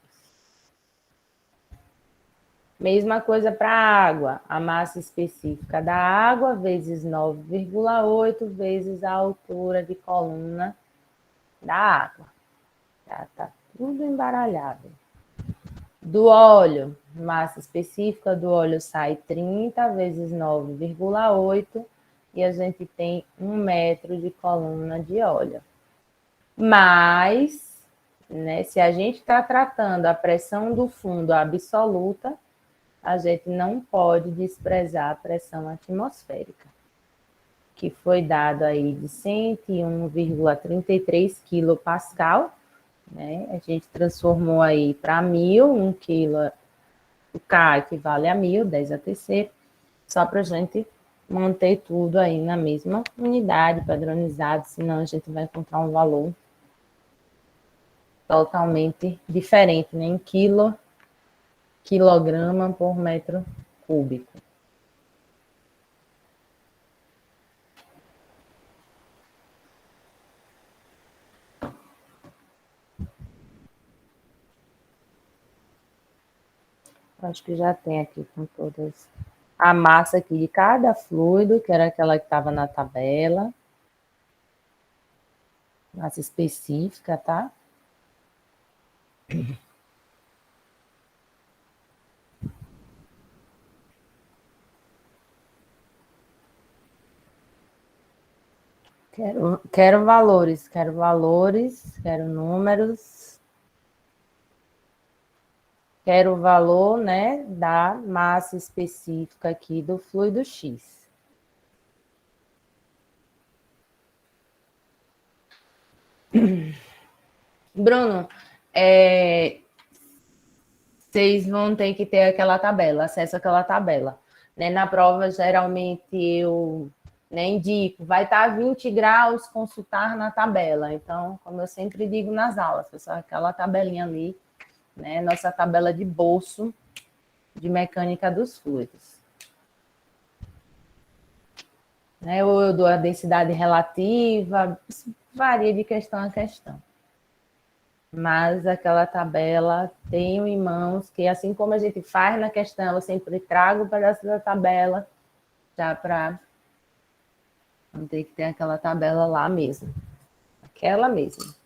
Mesma coisa para a água, a massa específica da água vezes 9,8 vezes a altura de coluna da água. Já está tudo embaralhado. Do óleo, massa específica do óleo sai 30 vezes 9,8 e a gente tem 1 metro de coluna de óleo. Mas, né, se a gente está tratando a pressão do fundo absoluta, a gente não pode desprezar a pressão atmosférica, que foi dado aí de 101,33 quilopascal, né? A gente transformou aí para 1000, 1 quilo, o K equivale a 1000, 10 a terceiro, só para a gente manter tudo aí na mesma unidade, padronizado, senão a gente vai encontrar um valor totalmente diferente, né? Em quilograma por metro cúbico. Acho que já tem aqui com todas a massa aqui de cada fluido, que era aquela que estava na tabela. Massa específica, tá? Quero valores, quero números. Quero o valor, né, da massa específica aqui do fluido X. Bruno, vocês vão ter que ter aquela tabela, acesso àquela tabela. Né? Na prova, geralmente, eu indico, vai estar 20 graus, consultar na tabela. Então, como eu sempre digo nas aulas, pessoal, aquela tabelinha ali, né? Nossa tabela de bolso de mecânica dos fluidos. Né? Ou eu dou a densidade relativa, varia de questão a questão. Mas aquela tabela tenho em mãos, que assim como a gente faz na questão, eu sempre trago o pedaço da tabela, já para não ter que ter aquela tabela lá mesmo. Aquela mesmo.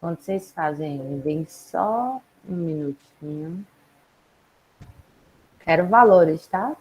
Quando vocês fazem, vem só um minutinho. Quero valores, tá?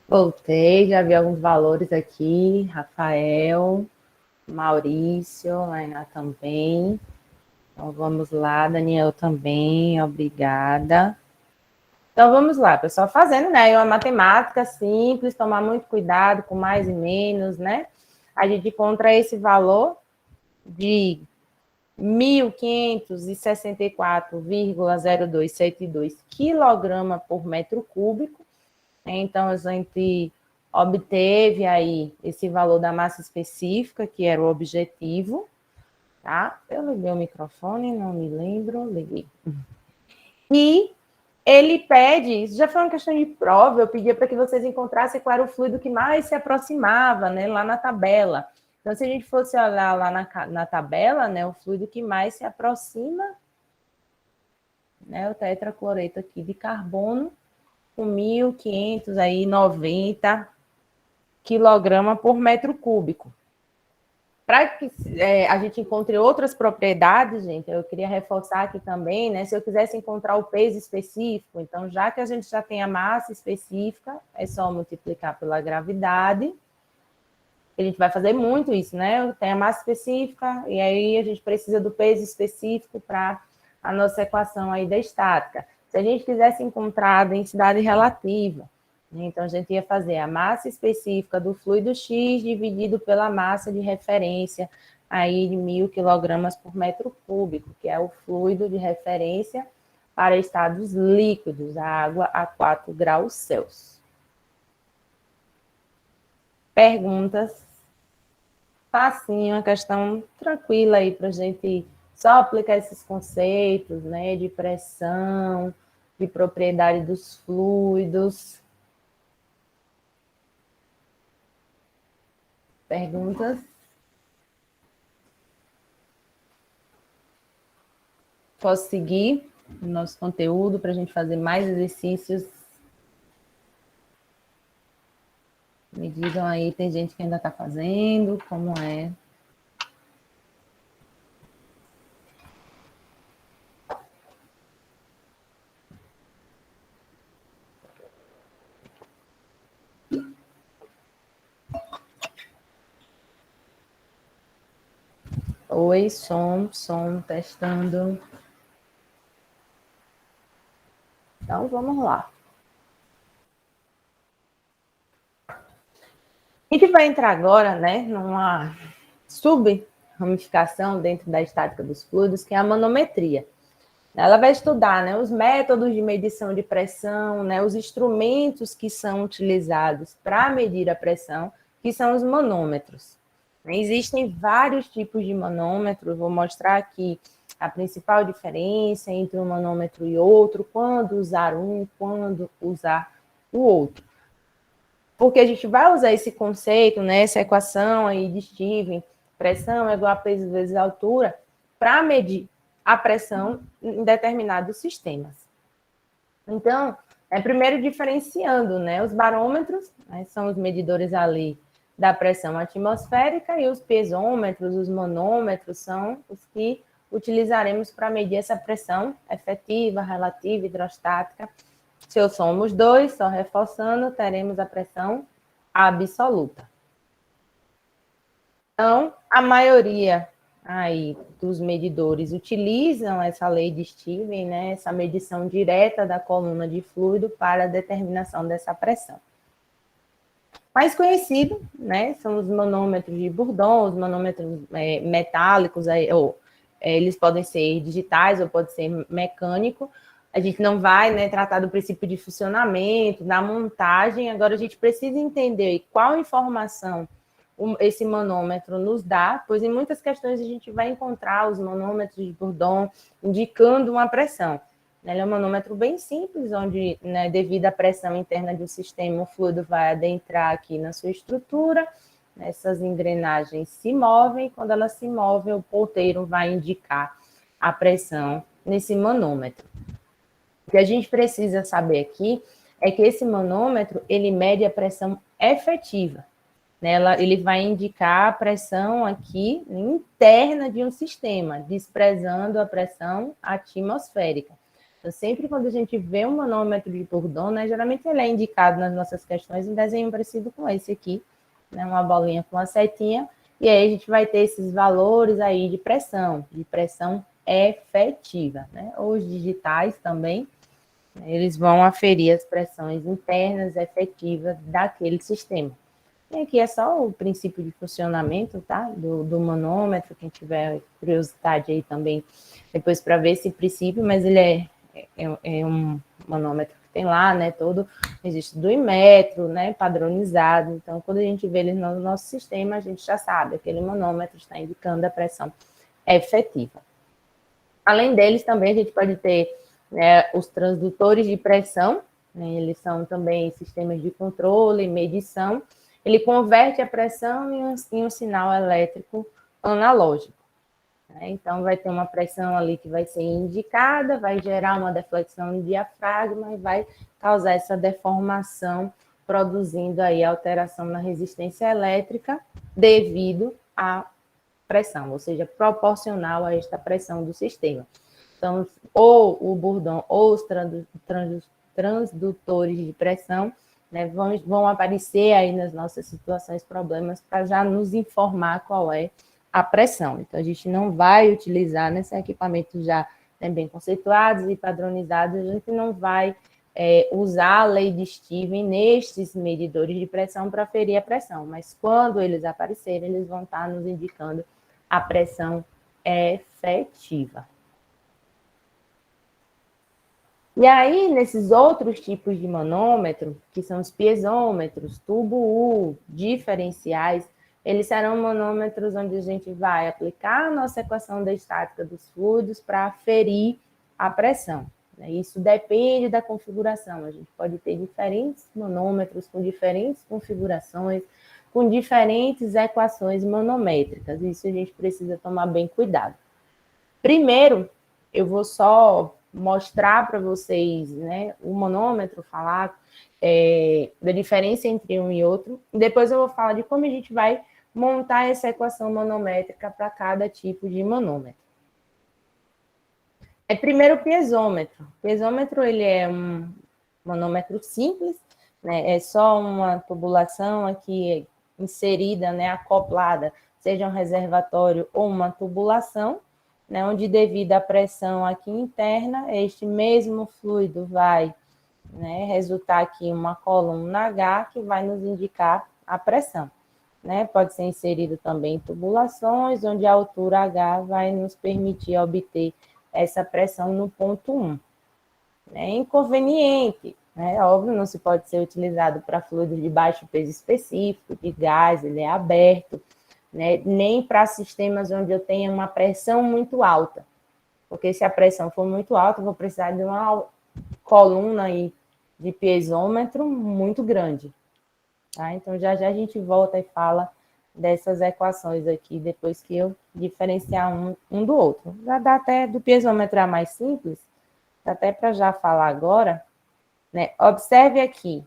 Voltei, já vi alguns valores aqui. Rafael, Maurício, Lainá também. Então, vamos lá, Daniel também, obrigada. Então, vamos lá, pessoal, fazendo, né, uma matemática simples, tomar muito cuidado com mais e menos, né? A gente encontra esse valor de 1.564,0272 quilograma por metro cúbico. Então, a gente obteve aí esse valor da massa específica, que era o objetivo, tá? Eu liguei o microfone, não me lembro, liguei. E ele pede, isso já foi uma questão de prova, eu pedia para que vocês encontrassem qual era o fluido que mais se aproximava, né, lá na tabela. Então, se a gente fosse olhar lá na tabela, né, o fluido que mais se aproxima, né, o tetracloreto aqui de carbono, com 1.590 quilograma por metro cúbico. Para que a gente encontre outras propriedades, gente, eu queria reforçar aqui também, né? Se eu quisesse encontrar o peso específico, então, já que a gente já tem a massa específica, é só multiplicar pela gravidade, a gente vai fazer muito isso, né? Tem a massa específica, e aí a gente precisa do peso específico para a nossa equação aí da estática. Se a gente quisesse encontrar a densidade relativa, né, então a gente ia fazer a massa específica do fluido X dividido pela massa de referência aí de 1.000 quilogramas por metro cúbico, que é o fluido de referência para estados líquidos, a água a 4 graus Celsius. Perguntas? Facinho, uma questão tranquila aí para a gente só aplicar esses conceitos, né, de pressão, de propriedade dos fluidos. Perguntas? Posso seguir o nosso conteúdo para a gente fazer mais exercícios? Me digam aí, tem gente que ainda está fazendo, como é? Oi, som, testando. Então, vamos lá. A gente vai entrar agora, né, numa sub-ramificação dentro da estática dos fluidos, que é a manometria. Ela vai estudar, né, os métodos de medição de pressão, né, os instrumentos que são utilizados para medir a pressão, que são os manômetros. Existem vários tipos de manômetros, vou mostrar aqui a principal diferença entre um manômetro e outro, quando usar um, quando usar o outro. Porque a gente vai usar esse conceito, né, essa equação aí de Steven, pressão é igual a peso vezes a altura, para medir a pressão em determinados sistemas. Então, primeiro diferenciando, né, os barômetros, né, são os medidores ali da pressão atmosférica, e os piezômetros, os manômetros, são os que utilizaremos para medir essa pressão efetiva, relativa, hidrostática. Se eu somos dois, só reforçando, teremos a pressão absoluta. Então, a maioria aí dos medidores utilizam essa lei de Steven, né, essa medição direta da coluna de fluido para a determinação dessa pressão. Mais conhecido, né, são os manômetros de Bourdon, os manômetros metálicos, eles podem ser digitais ou pode ser mecânico. A gente não vai, né, tratar do princípio de funcionamento, da montagem, agora a gente precisa entender qual informação esse manômetro nos dá, pois em muitas questões a gente vai encontrar os manômetros de Bourdon indicando uma pressão. Ele é um manômetro bem simples, onde, né, devido à pressão interna do sistema, o fluido vai adentrar aqui na sua estrutura, essas engrenagens se movem, quando elas se movem, o ponteiro vai indicar a pressão nesse manômetro. O que a gente precisa saber aqui é que esse manômetro, ele mede a pressão efetiva. Ele vai indicar a pressão aqui interna de um sistema, desprezando a pressão atmosférica. Então, sempre quando a gente vê um manômetro de Bourdon, né, geralmente ele é indicado nas nossas questões em desenho parecido com esse aqui, né, uma bolinha com uma setinha, e aí a gente vai ter esses valores aí de pressão efetiva, né? Os digitais também, eles vão aferir as pressões internas efetivas daquele sistema. E aqui é só o princípio de funcionamento, tá? Do manômetro, quem tiver curiosidade aí também, depois para ver esse princípio, mas ele é um manômetro que tem lá, né? Todo o registro do Inmetro, né? Padronizado. Então, quando a gente vê ele no nosso sistema, a gente já sabe, aquele manômetro está indicando a pressão efetiva. Além deles, também a gente pode ter, né, os transdutores de pressão, né? Eles são também sistemas de controle e medição. Ele converte a pressão em um sinal elétrico analógico. Então, vai ter uma pressão ali que vai ser indicada, vai gerar uma deflexão no diafragma e vai causar essa deformação, produzindo aí alteração na resistência elétrica devido à pressão, ou seja, proporcional a esta pressão do sistema. Então, ou o Bourdon ou os transdutores de pressão né, vão aparecer aí nas nossas situações problemas para já nos informar qual é a pressão. Então, a gente não vai utilizar nesses equipamentos já, né, bem conceituados e padronizados, a gente não vai usar a lei de Steven nestes medidores de pressão para ferir a pressão, mas quando eles aparecerem, eles vão estar nos indicando a pressão efetiva. E aí, nesses outros tipos de manômetro, que são os piezômetros, tubo U, diferenciais, eles serão manômetros onde a gente vai aplicar a nossa equação da estática dos fluidos para aferir a pressão. Isso depende da configuração. A gente pode ter diferentes manômetros com diferentes configurações, com diferentes equações manométricas. Isso a gente precisa tomar bem cuidado. Primeiro, eu vou só mostrar para vocês, né, o manômetro, falar da diferença entre um e outro. Depois eu vou falar de como a gente vai montar essa equação manométrica para cada tipo de manômetro. Primeiro, o piezômetro. O piezômetro, ele é um manômetro simples, né? É só uma tubulação aqui inserida, né, acoplada, seja um reservatório ou uma tubulação, né, onde devido à pressão aqui interna, este mesmo fluido vai, né, resultar aqui em uma coluna H que vai nos indicar a pressão. Né? Pode ser inserido também em tubulações, onde a altura H vai nos permitir obter essa pressão no ponto 1. É inconveniente, né? Óbvio, não se pode ser utilizado para fluidos de baixo peso específico, de gás, ele é aberto, né? Nem para sistemas onde eu tenha uma pressão muito alta, porque se a pressão for muito alta, eu vou precisar de uma coluna aí de piezômetro muito grande. Tá? Então, já a gente volta e fala dessas equações aqui, depois que eu diferenciar um do outro. Já dá até do piezômetro mais simples, dá até para já falar agora, né? Observe aqui,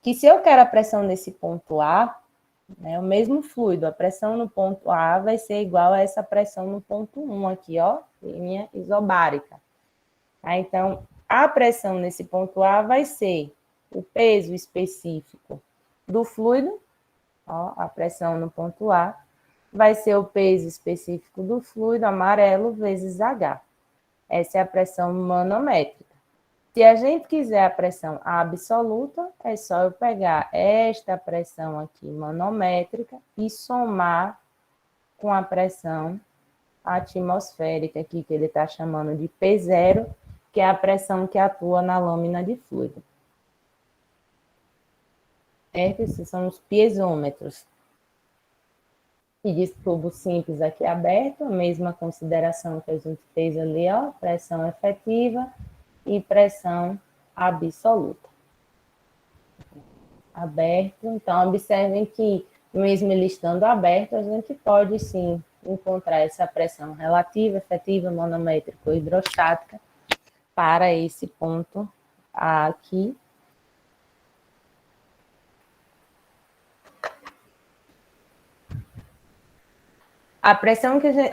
que se eu quero a pressão nesse ponto A, né, o mesmo fluido, a pressão no ponto A vai ser igual a essa pressão no ponto 1 aqui, ó, linha isobárica. Tá? Então, a pressão nesse ponto A vai ser o peso específico do fluido, ó, a pressão no ponto A, vai ser o peso específico do fluido, amarelo, vezes H. Essa é a pressão manométrica. Se a gente quiser a pressão absoluta, é só eu pegar esta pressão aqui manométrica e somar com a pressão atmosférica aqui, que ele está chamando de P0, que é a pressão que atua na lâmina de fluido. Esses são os piezômetros. E de tubo simples aqui aberto, a mesma consideração que a gente fez ali, ó, pressão efetiva e pressão absoluta. Aberto, então observem que mesmo ele estando aberto, a gente pode sim encontrar essa pressão relativa, efetiva, manométrica ou hidrostática para esse ponto aqui. A pressão que a gente...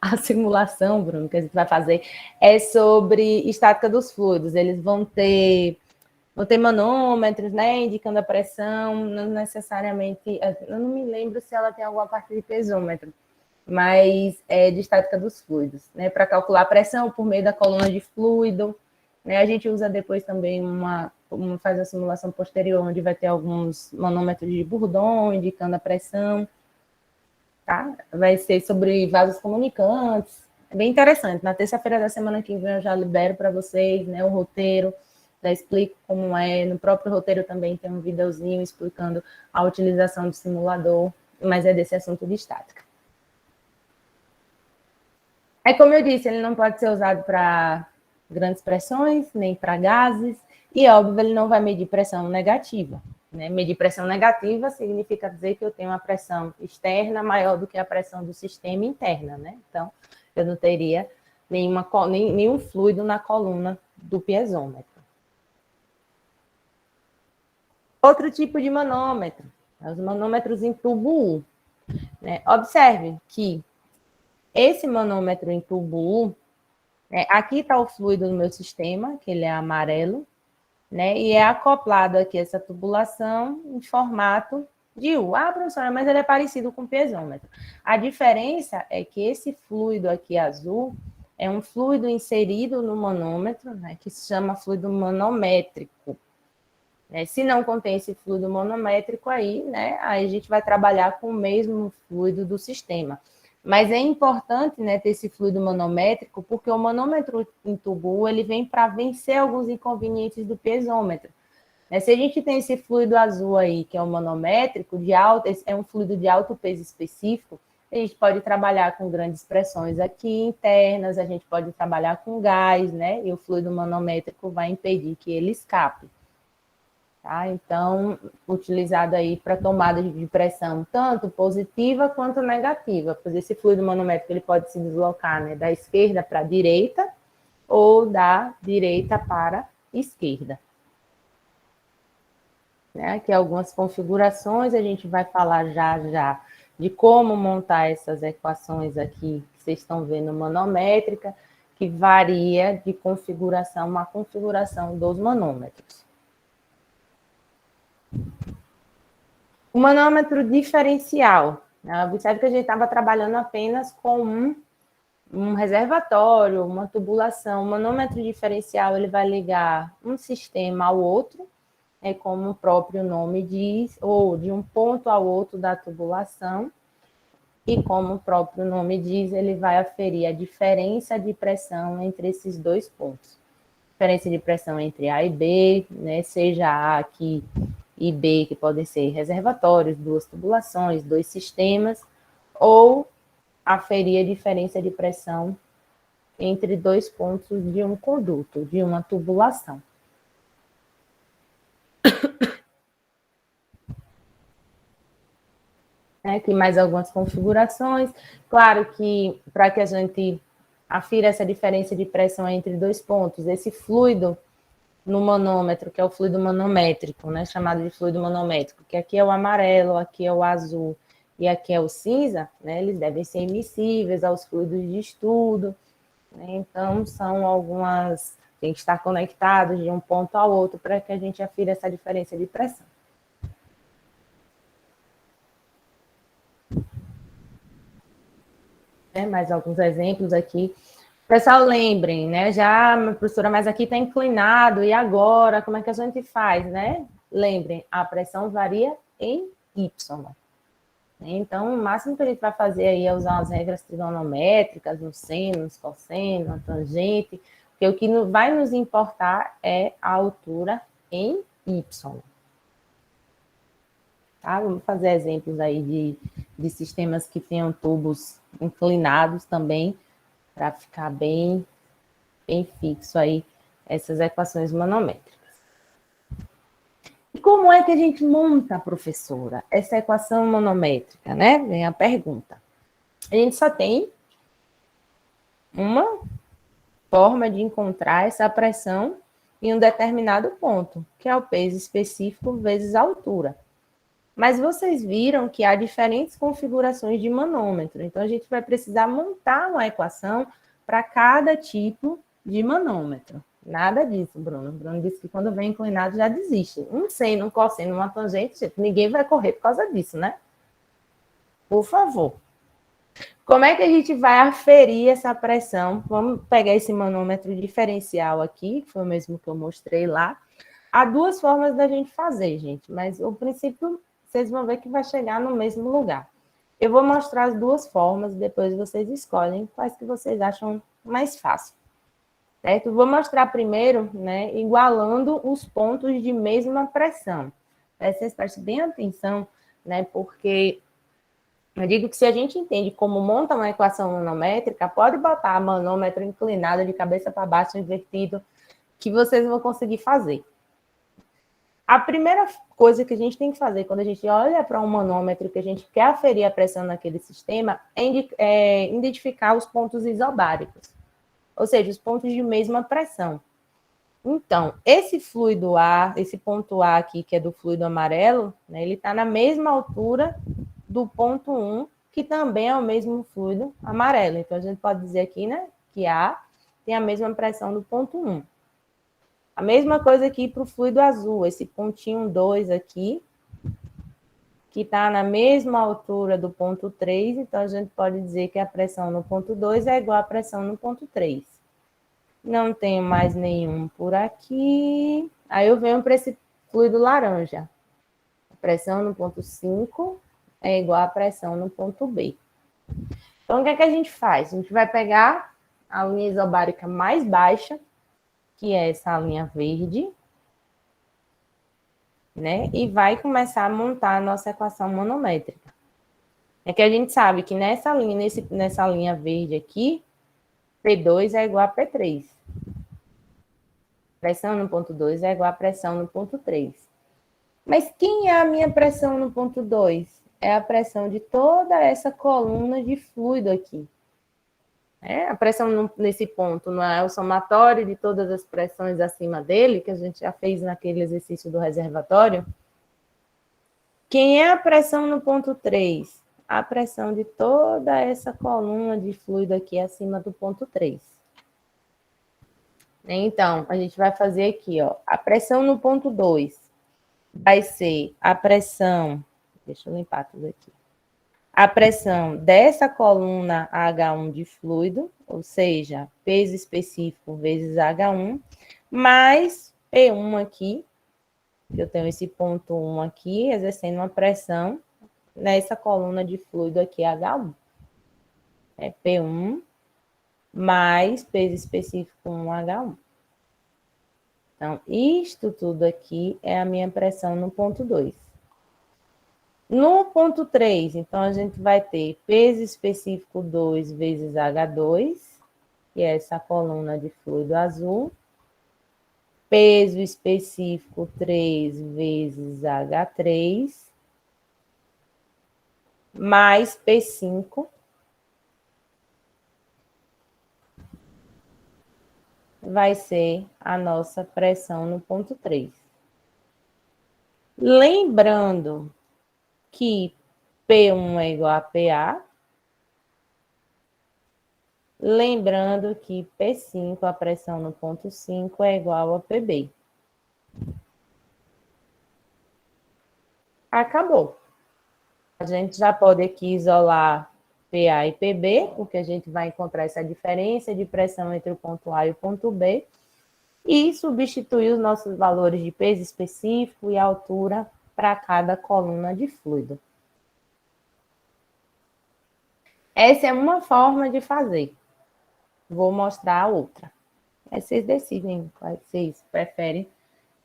A simulação, Bruno, que a gente vai fazer é sobre estática dos fluidos. Eles vão ter manômetros, né, indicando a pressão, não necessariamente... Eu não me lembro se ela tem alguma parte de pesômetro, mas é de estática dos fluidos, né, para calcular a pressão por meio da coluna de fluido. Né, a gente usa depois também faz uma simulação posterior, onde vai ter alguns manômetros de Bourdon indicando a pressão. Tá? Vai ser sobre vasos comunicantes. É bem interessante. Na terça-feira da semana que vem eu já libero para vocês, né, o roteiro, já explico como é. No próprio roteiro também tem um videozinho explicando a utilização do simulador, mas é desse assunto de estática. Como eu disse, ele não pode ser usado para grandes pressões, nem para gases, e óbvio, ele não vai medir pressão negativa. Né? Medir pressão negativa significa dizer que eu tenho uma pressão externa maior do que a pressão do sistema interna, né? Então, eu não teria nenhum fluido na coluna do piezômetro. Outro tipo de manômetro, os manômetros em tubo U. Né? Observe que esse manômetro em tubo U, né, aqui está o fluido no meu sistema, que ele é amarelo, né? E é acoplado aqui essa tubulação em formato de U. Ah, professora, mas ele é parecido com o piezômetro. A diferença é que esse fluido aqui azul é um fluido inserido no manômetro, né, que se chama fluido manométrico. Né? Se não contém esse fluido manométrico aí, né, aí a gente vai trabalhar com o mesmo fluido do sistema. Mas é importante, né, ter esse fluido manométrico, porque o manômetro em tubo U, ele vem para vencer alguns inconvenientes do piezômetro. Se a gente tem esse fluido azul aí, que é o manométrico, de alto, é um fluido de alto peso específico, a gente pode trabalhar com grandes pressões aqui internas, a gente pode trabalhar com gás, né? E o fluido manométrico vai impedir que ele escape. Tá? Então, utilizado aí para tomada de pressão, tanto positiva quanto negativa, pois esse fluido manométrico ele pode se deslocar, né, da esquerda para a direita ou da direita para a esquerda. Né? Aqui algumas configurações, a gente vai falar já de como montar essas equações aqui, que vocês estão vendo manométrica, que varia de configuração, uma configuração dos manômetros. O manômetro diferencial. Né? Observe que a gente estava trabalhando apenas com um reservatório, uma tubulação. O manômetro diferencial ele vai ligar um sistema ao outro, como o próprio nome diz, ou de um ponto ao outro da tubulação, e como o próprio nome diz, ele vai aferir a diferença de pressão entre esses dois pontos. Diferença de pressão entre A e B, né, seja A aqui e B, que podem ser reservatórios, duas tubulações, dois sistemas, ou aferir a diferença de pressão entre dois pontos de um conduto, de uma tubulação. Aqui mais algumas configurações. Claro que, para que a gente afira essa diferença de pressão entre dois pontos, esse fluido no manômetro, que é o fluido manométrico, né, chamado de fluido manométrico, que aqui é o amarelo, aqui é o azul e aqui é o cinza, né, eles devem ser imissíveis aos fluidos de estudo, né, então são algumas, tem que estar conectados de um ponto ao outro para que a gente afira essa diferença de pressão. Mais alguns exemplos aqui. Pessoal, lembrem, né? Já, professora, mas aqui está inclinado, e agora? Como é que a gente faz, né? Lembrem, a pressão varia em Y. Então, o máximo que a gente vai fazer aí é usar as regras trigonométricas, no seno, no cosseno, na tangente, porque o que vai nos importar é a altura em Y. Tá? Vamos fazer exemplos aí de sistemas que tenham tubos inclinados também, para ficar bem fixo aí essas equações manométricas. E como é que a gente monta, professora, essa equação manométrica, né? Vem a pergunta. A gente só tem uma forma de encontrar essa pressão em um determinado ponto, que é o peso específico vezes a altura. Mas vocês viram que há diferentes configurações de manômetro, então a gente vai precisar montar uma equação para cada tipo de manômetro. Nada disso, Bruno. Bruno disse que quando vem inclinado já desiste. Um seno, um cosseno, uma tangente, ninguém vai correr por causa disso, né? Por favor. Como é que a gente vai aferir essa pressão? Vamos pegar esse manômetro diferencial aqui, que foi o mesmo que eu mostrei lá. Há duas formas da gente fazer, gente, mas o princípio vocês vão ver que vai chegar no mesmo lugar. Eu vou mostrar as duas formas, depois vocês escolhem quais que vocês acham mais fácil. Certo? Vou mostrar primeiro, né, igualando os pontos de mesma pressão. Vocês prestem bem atenção, né, porque eu digo que se a gente entende como monta uma equação manométrica, pode botar manômetro inclinado de cabeça para baixo, invertido, que vocês vão conseguir fazer. A primeira coisa que a gente tem que fazer quando a gente olha para um manômetro que a gente quer aferir a pressão naquele sistema é identificar os pontos isobáricos, ou seja, os pontos de mesma pressão. Então, esse fluido A, esse ponto A aqui, que é do fluido amarelo, né, ele está na mesma altura do ponto 1, que também é o mesmo fluido amarelo. Então, a gente pode dizer aqui, né, que A tem a mesma pressão do ponto 1. A mesma coisa aqui para o fluido azul, esse pontinho 2 aqui, que está na mesma altura do ponto 3, então a gente pode dizer que a pressão no ponto 2 é igual à pressão no ponto 3. Não tenho mais nenhum por aqui. Aí eu venho para esse fluido laranja. A pressão no ponto 5 é igual à pressão no ponto B. Então, o que é que a gente faz? A gente vai pegar a linha isobárica mais baixa, que é essa linha verde, né? E vai começar a montar a nossa equação manométrica. É que a gente sabe que nessa linha verde aqui, P2 é igual a P3. Pressão no ponto 2 é igual a pressão no ponto 3. Mas quem é a minha pressão no ponto 2? É a pressão de toda essa coluna de fluido aqui. A pressão nesse ponto não é o somatório de todas as pressões acima dele, que a gente já fez naquele exercício do reservatório. Quem é a pressão no ponto 3? A pressão de toda essa coluna de fluido aqui acima do ponto 3. Então, a gente vai fazer aqui, ó, a pressão no ponto 2 vai ser a pressão, deixa eu limpar tudo aqui, a pressão dessa coluna H1 de fluido, ou seja, peso específico vezes H1, mais P1 aqui, que eu tenho esse ponto 1 aqui, exercendo uma pressão nessa coluna de fluido aqui, H1. É P1 mais peso específico 1H1. Então, isto tudo aqui é a minha pressão no ponto 2. No ponto 3, então, a gente vai ter peso específico 2 vezes H2, que é essa coluna de fluido azul. Peso específico 3 vezes H3, mais P5, vai ser a nossa pressão no ponto 3. Lembrando que P1 é igual a PA, lembrando que P5, a pressão no ponto 5, é igual a PB. Acabou. A gente já pode aqui isolar PA e PB, porque a gente vai encontrar essa diferença de pressão entre o ponto A e o ponto B, e substituir os nossos valores de peso específico e altura para cada coluna de fluido. Essa é uma forma de fazer. Vou mostrar a outra. Aí vocês decidem qual vocês preferem.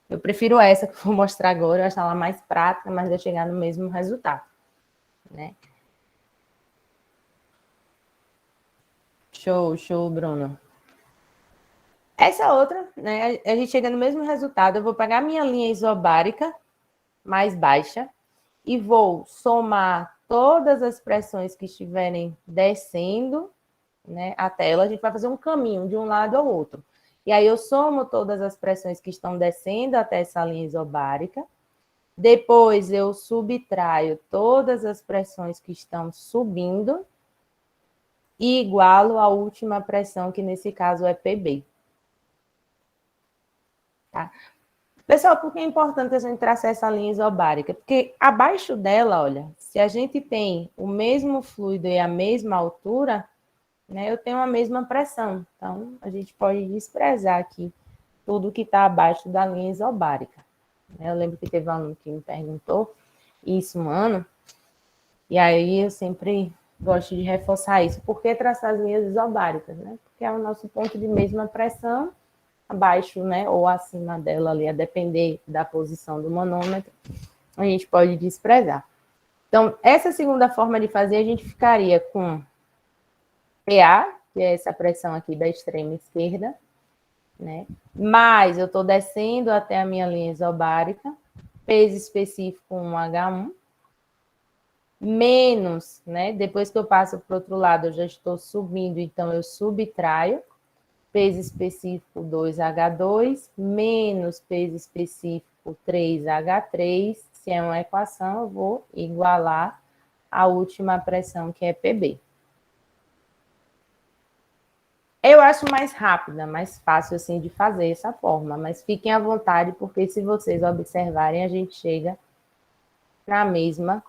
Eu prefiro essa que eu vou mostrar agora, eu acho ela mais prática, mas vai chegar no mesmo resultado, né? Show, Bruno. Essa outra, né, a gente chega no mesmo resultado, eu vou pegar minha linha isobárica mais baixa e vou somar todas as pressões que estiverem descendo, né, até ela, a gente vai fazer um caminho de um lado ao outro. E aí eu somo todas as pressões que estão descendo até essa linha isobárica. Depois eu subtraio todas as pressões que estão subindo e igualo a última pressão, que nesse caso é PB. Tá? Pessoal, por que é importante a gente traçar essa linha isobárica? Porque abaixo dela, olha, se a gente tem o mesmo fluido e a mesma altura, né, eu tenho a mesma pressão. Então, a gente pode desprezar aqui tudo que está abaixo da linha isobárica. Eu lembro que teve um aluno que me perguntou isso um ano, e aí eu sempre gosto de reforçar isso. Por que traçar as linhas isobáricas? Né? Porque é o nosso ponto de mesma pressão, abaixo, né, ou acima dela ali, a depender da posição do manômetro, a gente pode desprezar. Então, essa segunda forma de fazer, a gente ficaria com PA, que é essa pressão aqui da extrema esquerda, né? Mas eu estou descendo até a minha linha isobárica, peso específico 1H1, menos, né? Depois que eu passo para o outro lado, eu já estou subindo, então eu subtraio, peso específico 2H2, menos peso específico 3H3, se é uma equação, eu vou igualar a última pressão, que é PB. Eu acho mais rápida, mais fácil, assim, de fazer essa forma. Mas fiquem à vontade, porque se vocês observarem, a gente chega na mesma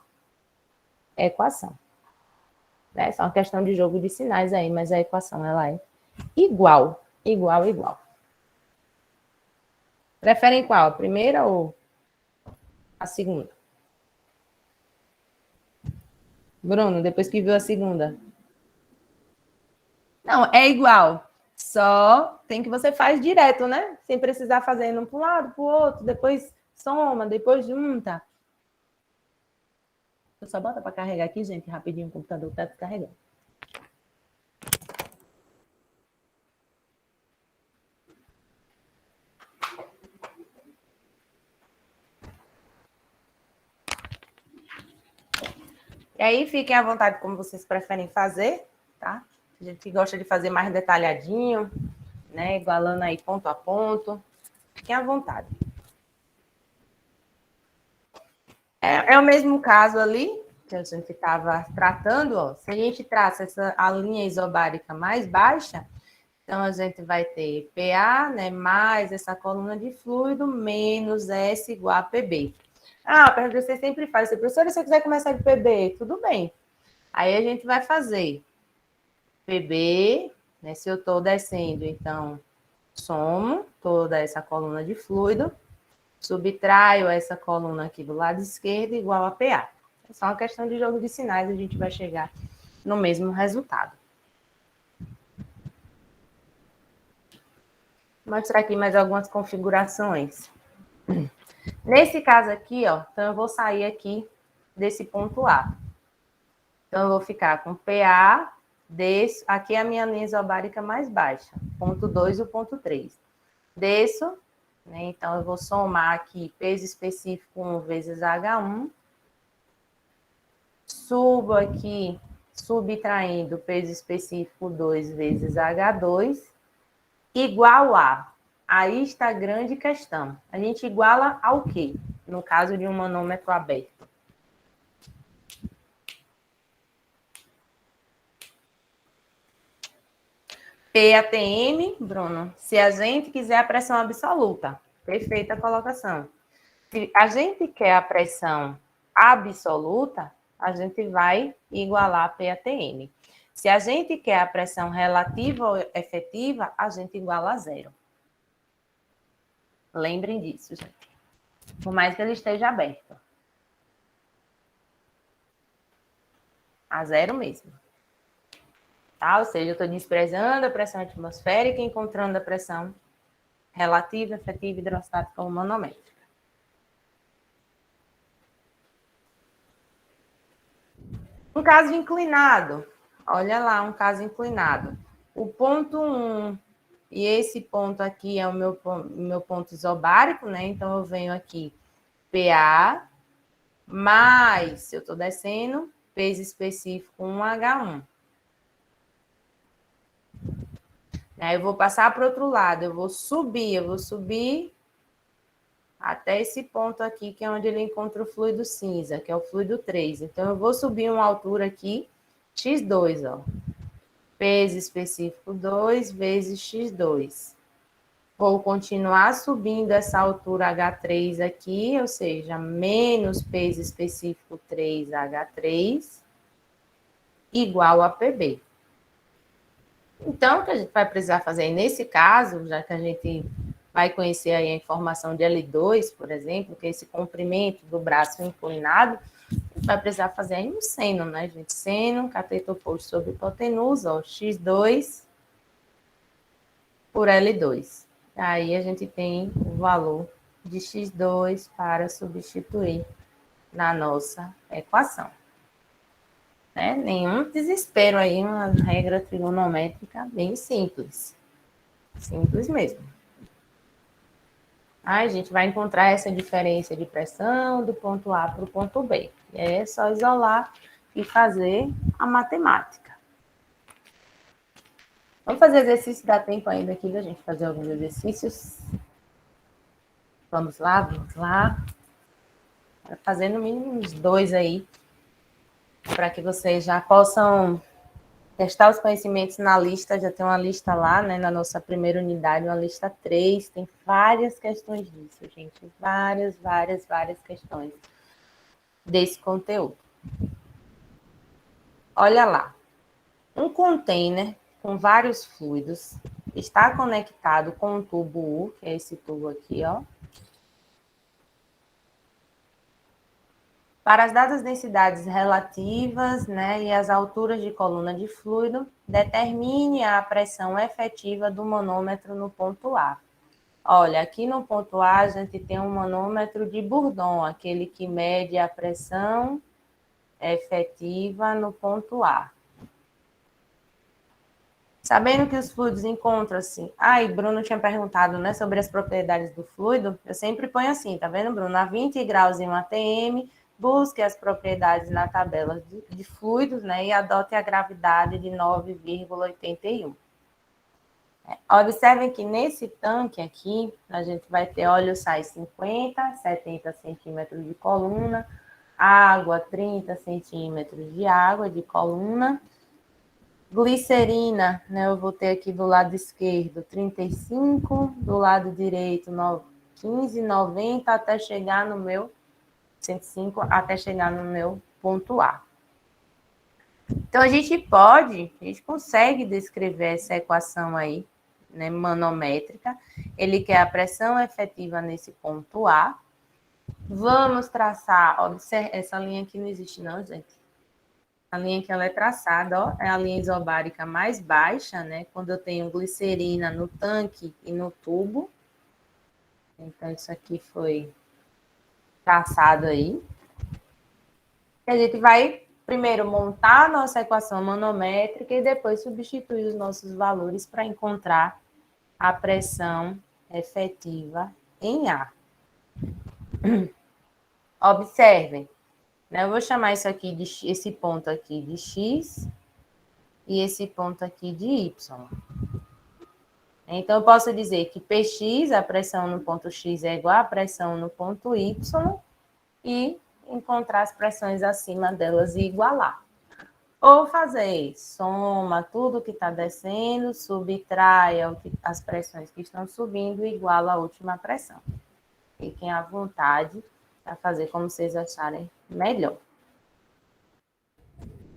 equação. É só uma questão de jogo de sinais aí, mas a equação, ela é igual, igual, igual. Preferem qual? A primeira ou a segunda? Bruno, depois que viu a segunda. Não, é igual. Só tem que você faz direto, né? Sem precisar fazer um para um lado, para o outro, depois soma, depois junta. Eu só bota para carregar aqui, gente, rapidinho, o computador está descarregando. E aí, fiquem à vontade como vocês preferem fazer, tá? A gente gosta de fazer mais detalhadinho, né? Igualando aí ponto a ponto. Fiquem à vontade. É o mesmo caso ali que a gente estava tratando, ó. Se a gente traça a linha isobárica mais baixa, então a gente vai ter PA, né, mais essa coluna de fluido, menos S igual a PB. Ah, a pergunta que você sempre faz, professora, se eu quiser começar de PB, tudo bem. Aí a gente vai fazer PB, né, se eu estou descendo, então somo toda essa coluna de fluido, subtraio essa coluna aqui do lado esquerdo igual a PA. É só uma questão de jogo de sinais, a gente vai chegar no mesmo resultado. Vou mostrar aqui mais algumas configurações. Nesse caso aqui, ó, então eu vou sair aqui desse ponto A. Então eu vou ficar com PA, aqui é a minha linha isobárica mais baixa, ponto 2 e o ponto 3. Desço, né, então eu vou somar aqui peso específico 1 vezes H1. Subo aqui, subtraindo peso específico 2 vezes H2, igual a. Aí está a grande questão. A gente iguala ao quê? No caso de um manômetro aberto. PATM, Bruno, se a gente quiser a pressão absoluta. Perfeita colocação. Se a gente quer a pressão absoluta, a gente vai igualar a PATM. Se a gente quer a pressão relativa ou efetiva, a gente iguala a zero. Lembrem disso, gente. Por mais que ele esteja aberto. A zero mesmo. Tá? Ou seja, eu estou desprezando a pressão atmosférica e encontrando a pressão relativa, efetiva, hidrostática ou manométrica. Um caso inclinado. Olha lá, um caso inclinado. O ponto 1 e esse ponto aqui é o meu ponto isobárico, né? Então, eu venho aqui PA, mais, se eu estou descendo, peso específico 1H1. Aí eu vou passar para o outro lado, eu vou subir até esse ponto aqui, que é onde ele encontra o fluido cinza, que é o fluido 3. Então, eu vou subir uma altura aqui, x2, ó. Peso específico 2 vezes x2. Vou continuar subindo essa altura H3 aqui, ou seja, menos peso específico 3H3, igual a PB. Então, o que a gente vai precisar fazer nesse caso, já que a gente vai conhecer aí a informação de L2, por exemplo, que é esse comprimento do braço inclinado, a gente vai precisar fazer aí um seno, né, gente? Seno, cateto oposto sobre hipotenusa, ó, x2 por L2. Aí a gente tem o valor de x2 para substituir na nossa equação. Né? Nenhum desespero aí, uma regra trigonométrica bem simples. Simples mesmo. Aí a gente vai encontrar essa diferença de pressão do ponto A para o ponto B. E aí é só isolar e fazer a matemática. Vamos fazer exercício, dá tempo ainda aqui da gente fazer alguns exercícios. Vamos lá, vamos lá. Vou fazer no mínimo uns 2 aí, para que vocês já possam Testar os conhecimentos na lista, já tem uma lista lá, né, na nossa primeira unidade, uma lista 3, tem várias questões disso, gente, várias questões desse conteúdo. Olha lá, um container com vários fluidos está conectado com um tubo U, que é esse tubo aqui, ó. Para as dadas densidades relativas, né, e as alturas de coluna de fluido, determine a pressão efetiva do manômetro no ponto A. Olha, aqui no ponto A a gente tem um manômetro de Bourdon, aquele que mede a pressão efetiva no ponto A. Sabendo que os fluidos encontram-se... e Bruno tinha perguntado, né, sobre as propriedades do fluido. Eu sempre ponho assim, tá vendo, Bruno? A 20 graus em um ATM, busque as propriedades na tabela de fluidos, né, e adote a gravidade de 9,81. Observem que nesse tanque aqui, a gente vai ter óleo sai 50, 70 centímetros de coluna, água 30 centímetros de água de coluna, glicerina, né, eu vou ter aqui do lado esquerdo 35, do lado direito 15,90 até chegar no meu 105, até chegar no meu ponto A. Então, a gente consegue descrever essa equação aí, né, manométrica. Ele quer a pressão efetiva nesse ponto A. Vamos traçar, observe, essa linha aqui não existe não, gente. A linha que ela é traçada, ó, é a linha isobárica mais baixa, né? Quando eu tenho glicerina no tanque e no tubo. Então, isso aqui foi traçado aí. E a gente vai primeiro montar a nossa equação manométrica e depois substituir os nossos valores para encontrar a pressão efetiva em A. Observem, né? Eu vou chamar isso aqui esse ponto aqui de X e esse ponto aqui de Y. Então, eu posso dizer que Px, a pressão no ponto X, é igual à pressão no ponto Y, e encontrar as pressões acima delas e igualar. Ou fazer soma tudo que está descendo, subtrai as pressões que estão subindo e iguala a última pressão. Fiquem à vontade para fazer como vocês acharem melhor.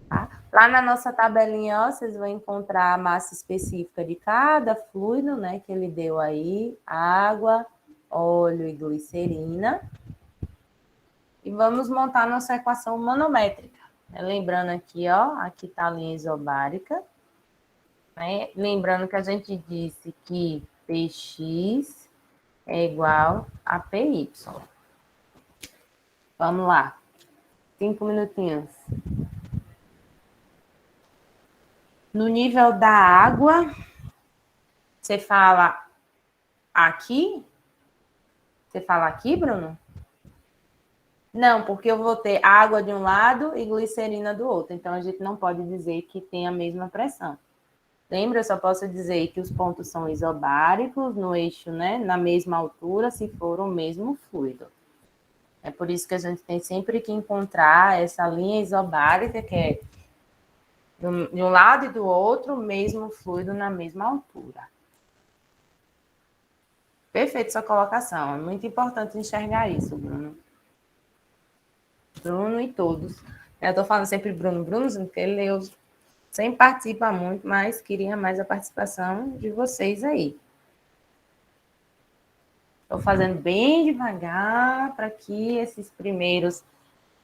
Tá? Lá na nossa tabelinha, ó, vocês vão encontrar a massa específica de cada fluido, né, que ele deu aí, água, óleo e glicerina. E vamos montar nossa equação manométrica. Lembrando aqui, ó, aqui está a linha isobárica. Né? Lembrando que a gente disse que Px é igual a Py. Vamos lá. 5 minutinhos. No nível da água, você fala aqui? Você fala aqui, Bruno? Não, porque eu vou ter água de um lado e glicerina do outro. Então, a gente não pode dizer que tem a mesma pressão. Lembra? Eu só posso dizer que os pontos são isobáricos no eixo, né? Na mesma altura, se for o mesmo fluido. É por isso que a gente tem sempre que encontrar essa linha isobárica, que é de um lado e do outro, o mesmo fluido na mesma altura. Perfeito sua colocação. É muito importante enxergar isso, Bruno. Bruno e todos. Eu estou falando sempre Bruno, porque ele sempre participa muito, mas queria mais a participação de vocês aí. Estou fazendo bem devagar para que esses primeiros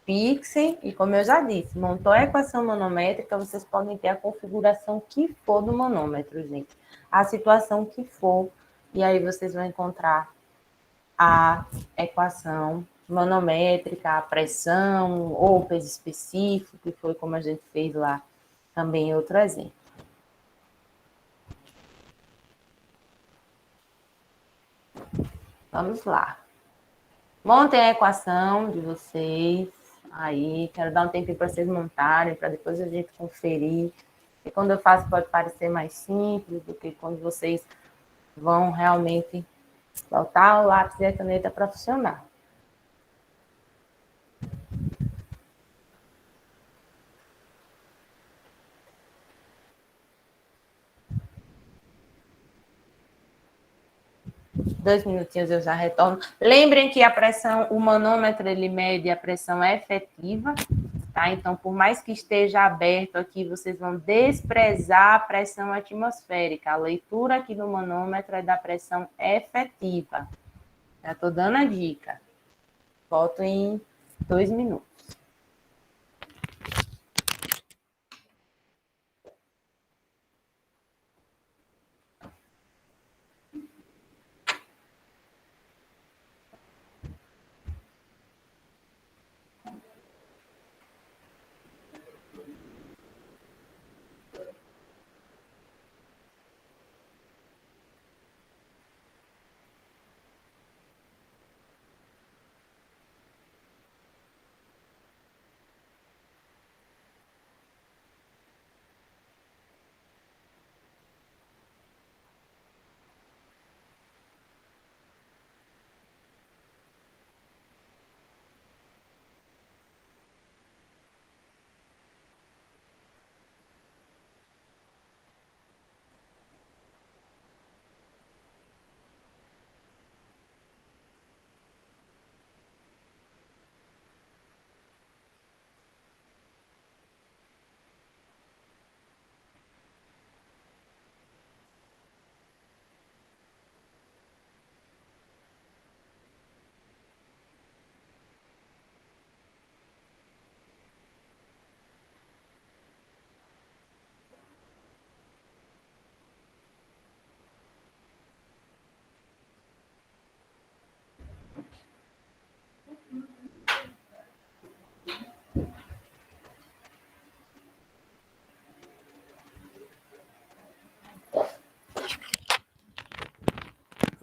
fixem, e como eu já disse, montou a equação manométrica, vocês podem ter a configuração que for do manômetro, gente. A situação que for, e aí vocês vão encontrar a equação manométrica, a pressão, ou o peso específico, que foi como a gente fez lá também em outro exemplo. Vamos lá. Montem a equação de vocês aí. Quero dar um tempinho para vocês montarem, para depois a gente conferir. E quando eu faço pode parecer mais simples do que quando vocês vão realmente botar o lápis e a caneta para funcionar. 2 minutinhos eu já retorno. Lembrem que a pressão, o manômetro, ele mede a pressão efetiva, tá? Então, por mais que esteja aberto aqui, vocês vão desprezar a pressão atmosférica. A leitura aqui do manômetro é da pressão efetiva. Já estou dando a dica. Volto em 2 minutos.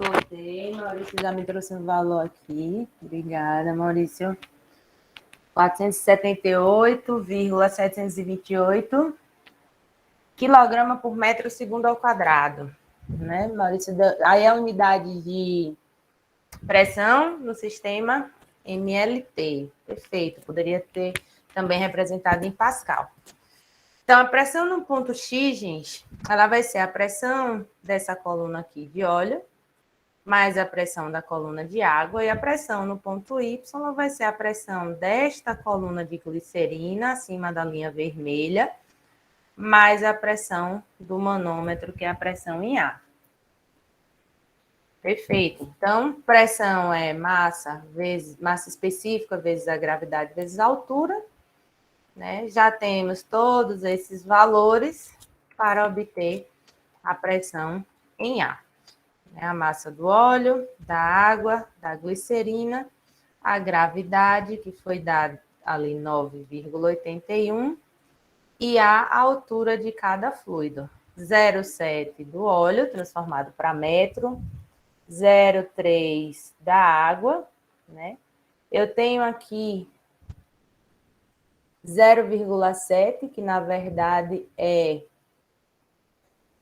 Voltei, Maurício já me trouxe um valor aqui. Obrigada, Maurício. 478,728 quilograma por metro segundo ao quadrado. Né, Maurício? Aí a unidade de pressão no sistema MLT. Perfeito. Poderia ter também representado em Pascal. Então, a pressão no ponto X, gente, ela vai ser a pressão dessa coluna aqui de óleo, mais a pressão da coluna de água, e a pressão no ponto Y vai ser a pressão desta coluna de glicerina, acima da linha vermelha, mais a pressão do manômetro, que é a pressão em ar. Perfeito. Então, pressão é massa vezes massa específica vezes a gravidade vezes a altura, né? Já temos todos esses valores para obter a pressão em ar. A massa do óleo, da água, da glicerina, a gravidade, que foi dada ali 9,81, e a altura de cada fluido. 0,7 do óleo, transformado para metro, 0,3 da água, né? Eu tenho aqui 0,7, que na verdade é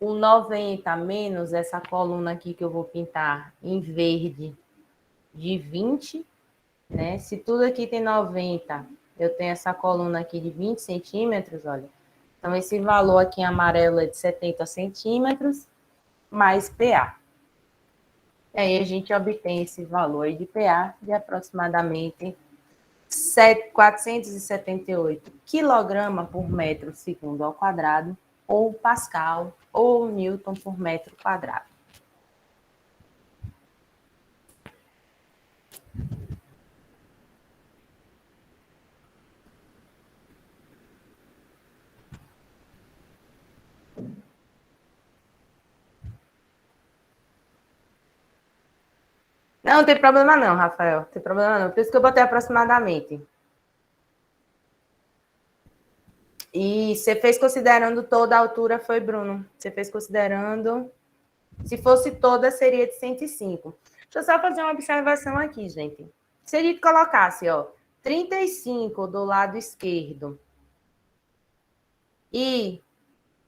o 90 menos essa coluna aqui que eu vou pintar em verde de 20, né? Se tudo aqui tem 90, eu tenho essa coluna aqui de 20 centímetros, olha. Então, esse valor aqui em amarelo é de 70 centímetros, mais PA. E aí, a gente obtém esse valor aí de PA de aproximadamente 478 quilograma por metro segundo ao quadrado, ou Pascal, ou Newton por metro quadrado. Não tem problema não, Rafael. Não tem problema não. Por isso que eu botei aproximadamente. E você fez considerando toda a altura, foi, Bruno? Você fez considerando... Se fosse toda, seria de 105. Deixa eu só fazer uma observação aqui, gente. Se a gente colocasse, ó, 35 do lado esquerdo e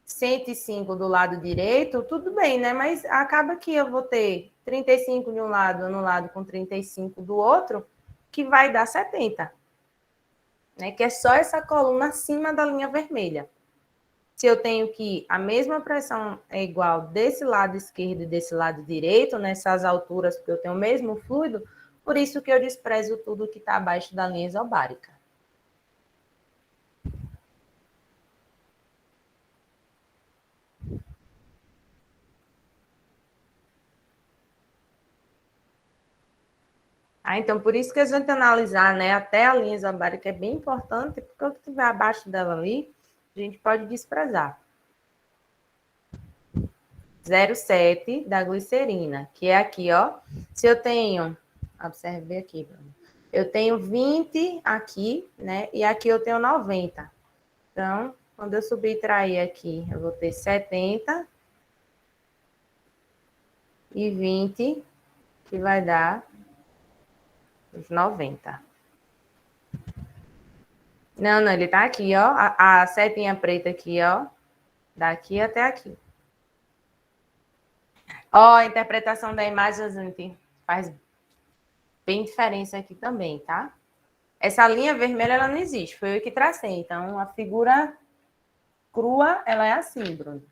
105 do lado direito, tudo bem, né? Mas acaba que eu vou ter 35 de um lado anulado com 35 do outro, que vai dar 70. Né? Que é só essa coluna acima da linha vermelha. Se eu tenho que a mesma pressão é igual desse lado esquerdo e desse lado direito, nessas alturas, porque eu tenho o mesmo fluido, por isso que eu desprezo tudo que está abaixo da linha isobárica. Então, por isso que a gente analisar, né, até a linha isobárica é bem importante, porque o que estiver abaixo dela ali, a gente pode desprezar. 0,7 da glicerina, que é aqui, ó. Se eu tenho, observe aqui, Bruno. Eu tenho 20 aqui, né, e aqui eu tenho 90. Então, quando eu subtrair aqui, eu vou ter 70 e 20, que vai dar os 90. Não, ele tá aqui, ó. A setinha preta aqui, ó. Daqui até aqui. Ó, a interpretação da imagem, gente, faz bem diferença aqui também, tá? Essa linha vermelha, ela não existe. Foi eu que tracei. Então, a figura crua, ela é assim, Bruno.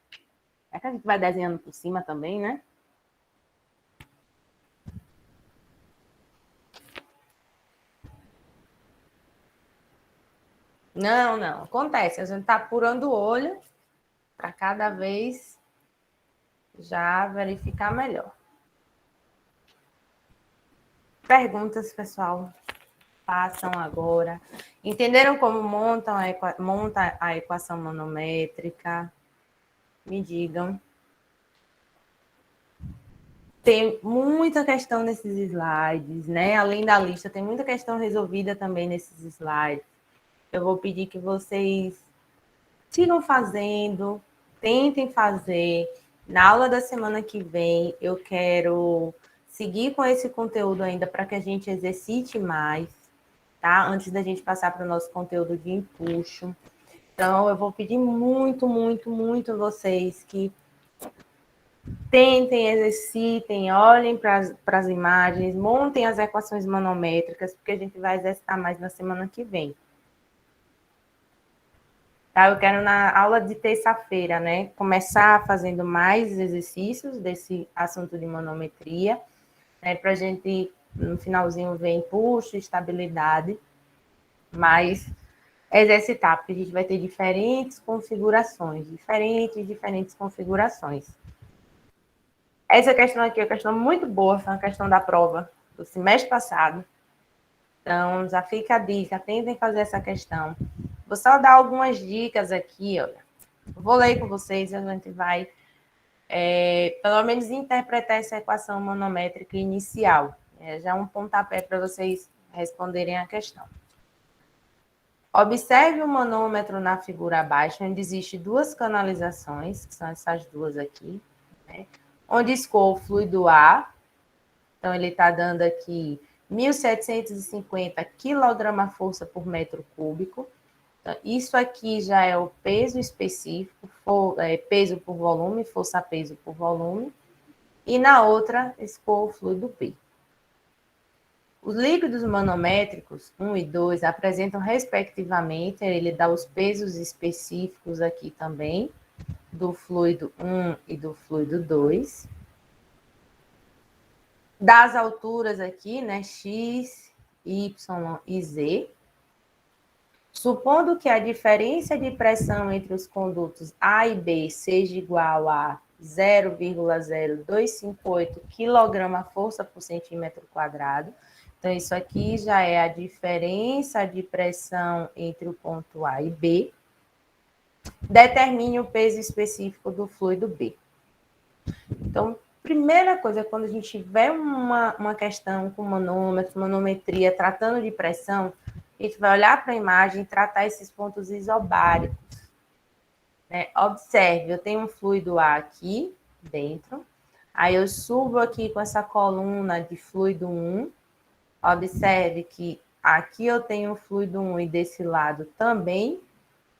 É que a gente vai desenhando por cima também, né? Não, não. Acontece. A gente tá apurando o olho para cada vez já verificar melhor. Perguntas, pessoal? Façam agora. Entenderam como monta a equação manométrica? Me digam. Tem muita questão nesses slides, né? Além da lista, tem muita questão resolvida também nesses slides. Eu vou pedir que vocês sigam fazendo, tentem fazer. Na aula da semana que vem, eu quero seguir com esse conteúdo ainda para que a gente exercite mais, tá? Antes da gente passar para o nosso conteúdo de empuxo. Então, eu vou pedir muito, muito, muito vocês que tentem, exercitem, olhem para as imagens, montem as equações manométricas, porque a gente vai exercitar mais na semana que vem. Tá? Eu quero, na aula de terça-feira, né, começar fazendo mais exercícios desse assunto de manometria, né, para a gente, no finalzinho, ver empuxo, estabilidade, mas exercitar, porque a gente vai ter diferentes configurações, diferentes configurações. Essa questão aqui é uma questão muito boa, foi uma questão da prova do semestre passado. Então, já fica a dica, tentem fazer essa questão. Vou só dar algumas dicas aqui, olha. Vou ler com vocês, a gente vai, pelo menos, interpretar essa equação manométrica inicial. Já um pontapé para vocês responderem a questão. Observe o manômetro na figura abaixo, onde existem duas canalizações, que são essas duas aqui, né? Onde escoa o fluido A, então ele está dando aqui 1.750 kg/força por metro cúbico. Então, isso aqui já é o peso específico, peso por volume, força-peso por volume. E na outra, escoa o fluido B. Os líquidos manométricos 1 e 2 apresentam, respectivamente, ele dá os pesos específicos aqui também, do fluido 1 e do fluido 2. Das alturas aqui, né, X, Y e Z. Supondo que a diferença de pressão entre os condutos A e B seja igual a 0,0258 kg/força por centímetro quadrado. Então, isso aqui já é a diferença de pressão entre o ponto A e B. Determine o peso específico do fluido B. Então, primeira coisa, quando a gente tiver uma questão com manômetro, manometria, tratando de pressão, a gente vai olhar para a imagem e tratar esses pontos isobáricos. Né? Observe, eu tenho um fluido A aqui dentro, aí eu subo aqui com essa coluna de fluido 1, observe que aqui eu tenho o fluido 1 e desse lado também,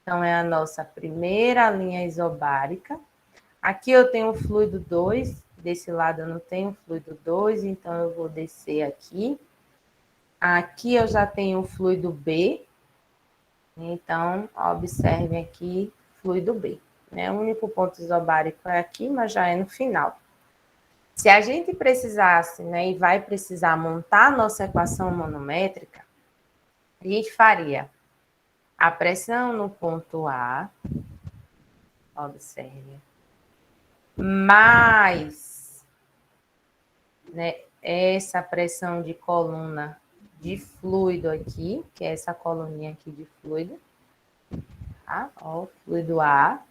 então é a nossa primeira linha isobárica. Aqui eu tenho o fluido 2, desse lado eu não tenho fluido 2, então eu vou descer aqui. Aqui eu já tenho o fluido B, então observem aqui, fluido B. né? O único ponto isobárico é aqui, mas já é no final. Se a gente precisasse, né, e vai precisar montar a nossa equação monométrica, a gente faria a pressão no ponto A, observe, mais, né, essa pressão de coluna de fluido aqui, que é essa coluninha aqui de fluido, tá? Ó, fluido A.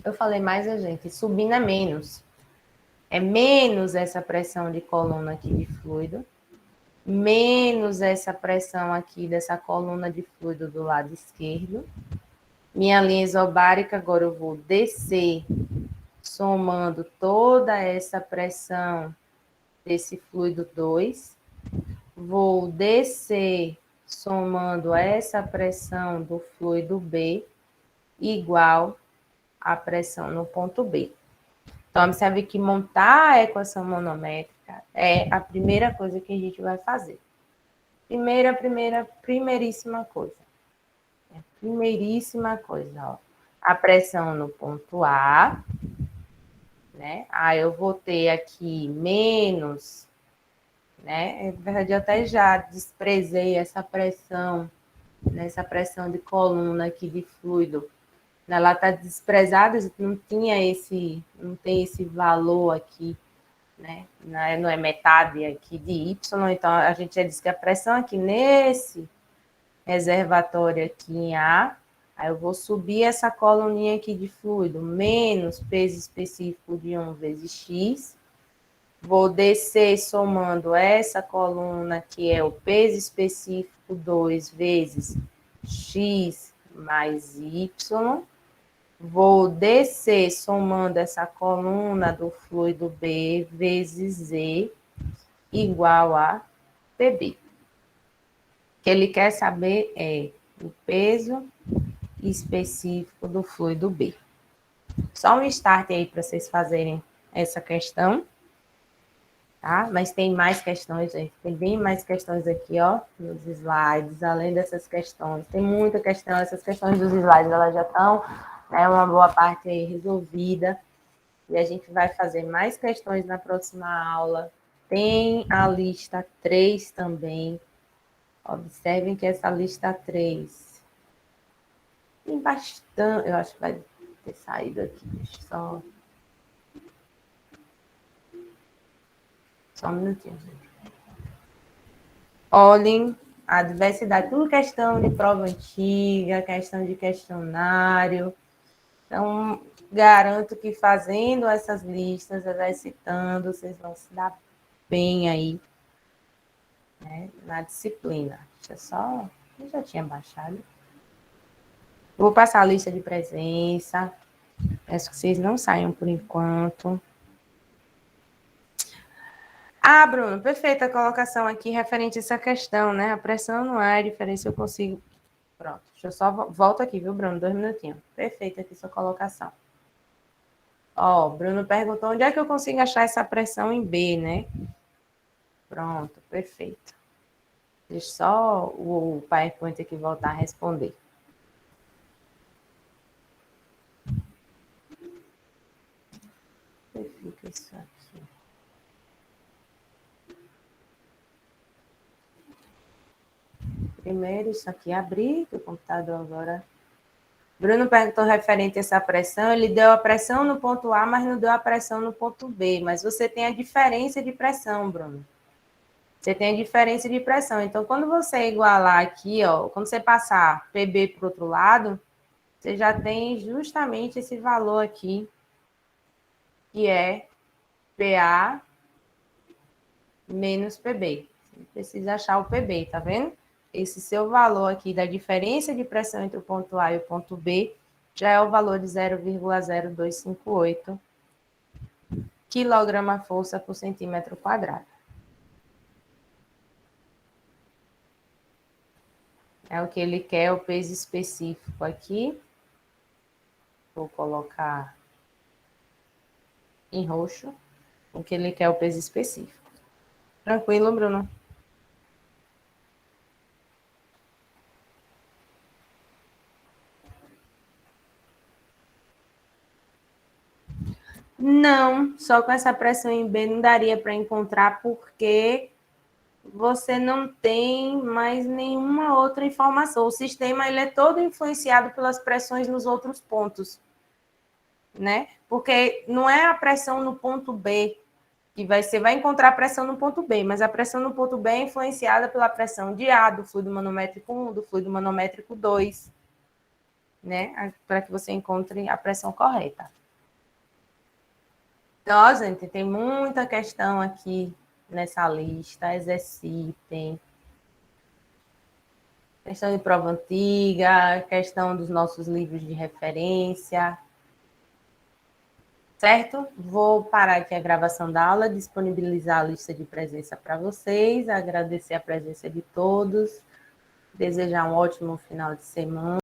Eu falei mais, gente, subindo é menos. É menos essa pressão de coluna aqui de fluido, menos essa pressão aqui dessa coluna de fluido do lado esquerdo. Minha linha isobárica, agora eu vou descer, somando toda essa pressão desse fluido 2. Vou descer, somando essa pressão do fluido B, igual à pressão no ponto B. Então, observe que montar a equação monométrica é a primeira coisa que a gente vai fazer. Primeiríssima coisa. Primeiríssima coisa, ó. A pressão no ponto A, né? Aí eu vou ter aqui menos, né? Na verdade, eu até já desprezei essa pressão, né? Essa pressão de coluna aqui de fluido. Ela está desprezada, não tem esse valor aqui, né? Não é metade aqui de Y, então a gente já disse que a pressão aqui nesse reservatório aqui em A, aí eu vou subir essa coluninha aqui de fluido, menos peso específico de 1 vezes X, vou descer somando essa coluna que é o peso específico 2 vezes X mais Y, vou descer somando essa coluna do fluido B vezes Z igual a PB. O que ele quer saber é o peso específico do fluido B. Só um start aí para vocês fazerem essa questão, tá? Mas tem mais questões, gente. Tem bem mais questões aqui, ó, nos slides, além dessas questões. Tem muita questão, essas questões dos slides, elas já estão, né, uma boa parte aí resolvida. E a gente vai fazer mais questões na próxima aula. Tem a lista 3 também. Observem que essa lista 3 tem bastante. Eu acho que vai ter saído aqui. Deixa só um minutinho, gente. Olhem a diversidade, tudo questão de prova antiga, questão de questionário. Então, garanto que fazendo essas listas, exercitando, vocês vão se dar bem aí, né, na disciplina. Deixa só. Eu já tinha baixado. Vou passar a lista de presença. Peço que vocês não saiam por enquanto. Ah, Bruno, perfeita a colocação aqui referente a essa questão, né? A pressão não é a diferença, eu consigo. Pronto, deixa eu só volto aqui, viu, Bruno? 2 minutinhos. Perfeita aqui sua colocação. Ó, Bruno perguntou onde é que eu consigo achar essa pressão em B, né? Pronto, perfeito. Deixa só o PowerPoint aqui voltar a responder. Fica isso aqui. Primeiro, isso aqui abrir, que o computador agora. Bruno perguntou referente a essa pressão. Ele deu a pressão no ponto A, mas não deu a pressão no ponto B. Mas você tem a diferença de pressão, Bruno. Você tem a diferença de pressão. Então, quando você igualar aqui, ó, quando você passar PB para o outro lado, você já tem justamente esse valor aqui, que é PA menos PB. Você precisa achar o PB, tá vendo? Esse seu valor aqui da diferença de pressão entre o ponto A e o ponto B já é o valor de 0,0258 quilograma-força por centímetro quadrado. É o que ele quer, o peso específico aqui. Vou colocar em roxo. O que ele quer, o peso específico. Tranquilo, Bruno? Não, só com essa pressão em B não daria para encontrar, porque você não tem mais nenhuma outra informação. O sistema ele é todo influenciado pelas pressões nos outros pontos, né? Porque não é a pressão no ponto B que você vai encontrar a pressão no ponto B, mas a pressão no ponto B é influenciada pela pressão de A, do fluido manométrico 1, do fluido manométrico 2, né? Para que você encontre a pressão correta. Então, gente, tem muita questão aqui nessa lista, exercitem. Questão de prova antiga, questão dos nossos livros de referência. Certo? Vou parar aqui a gravação da aula, disponibilizar a lista de presença para vocês, agradecer a presença de todos, desejar um ótimo final de semana.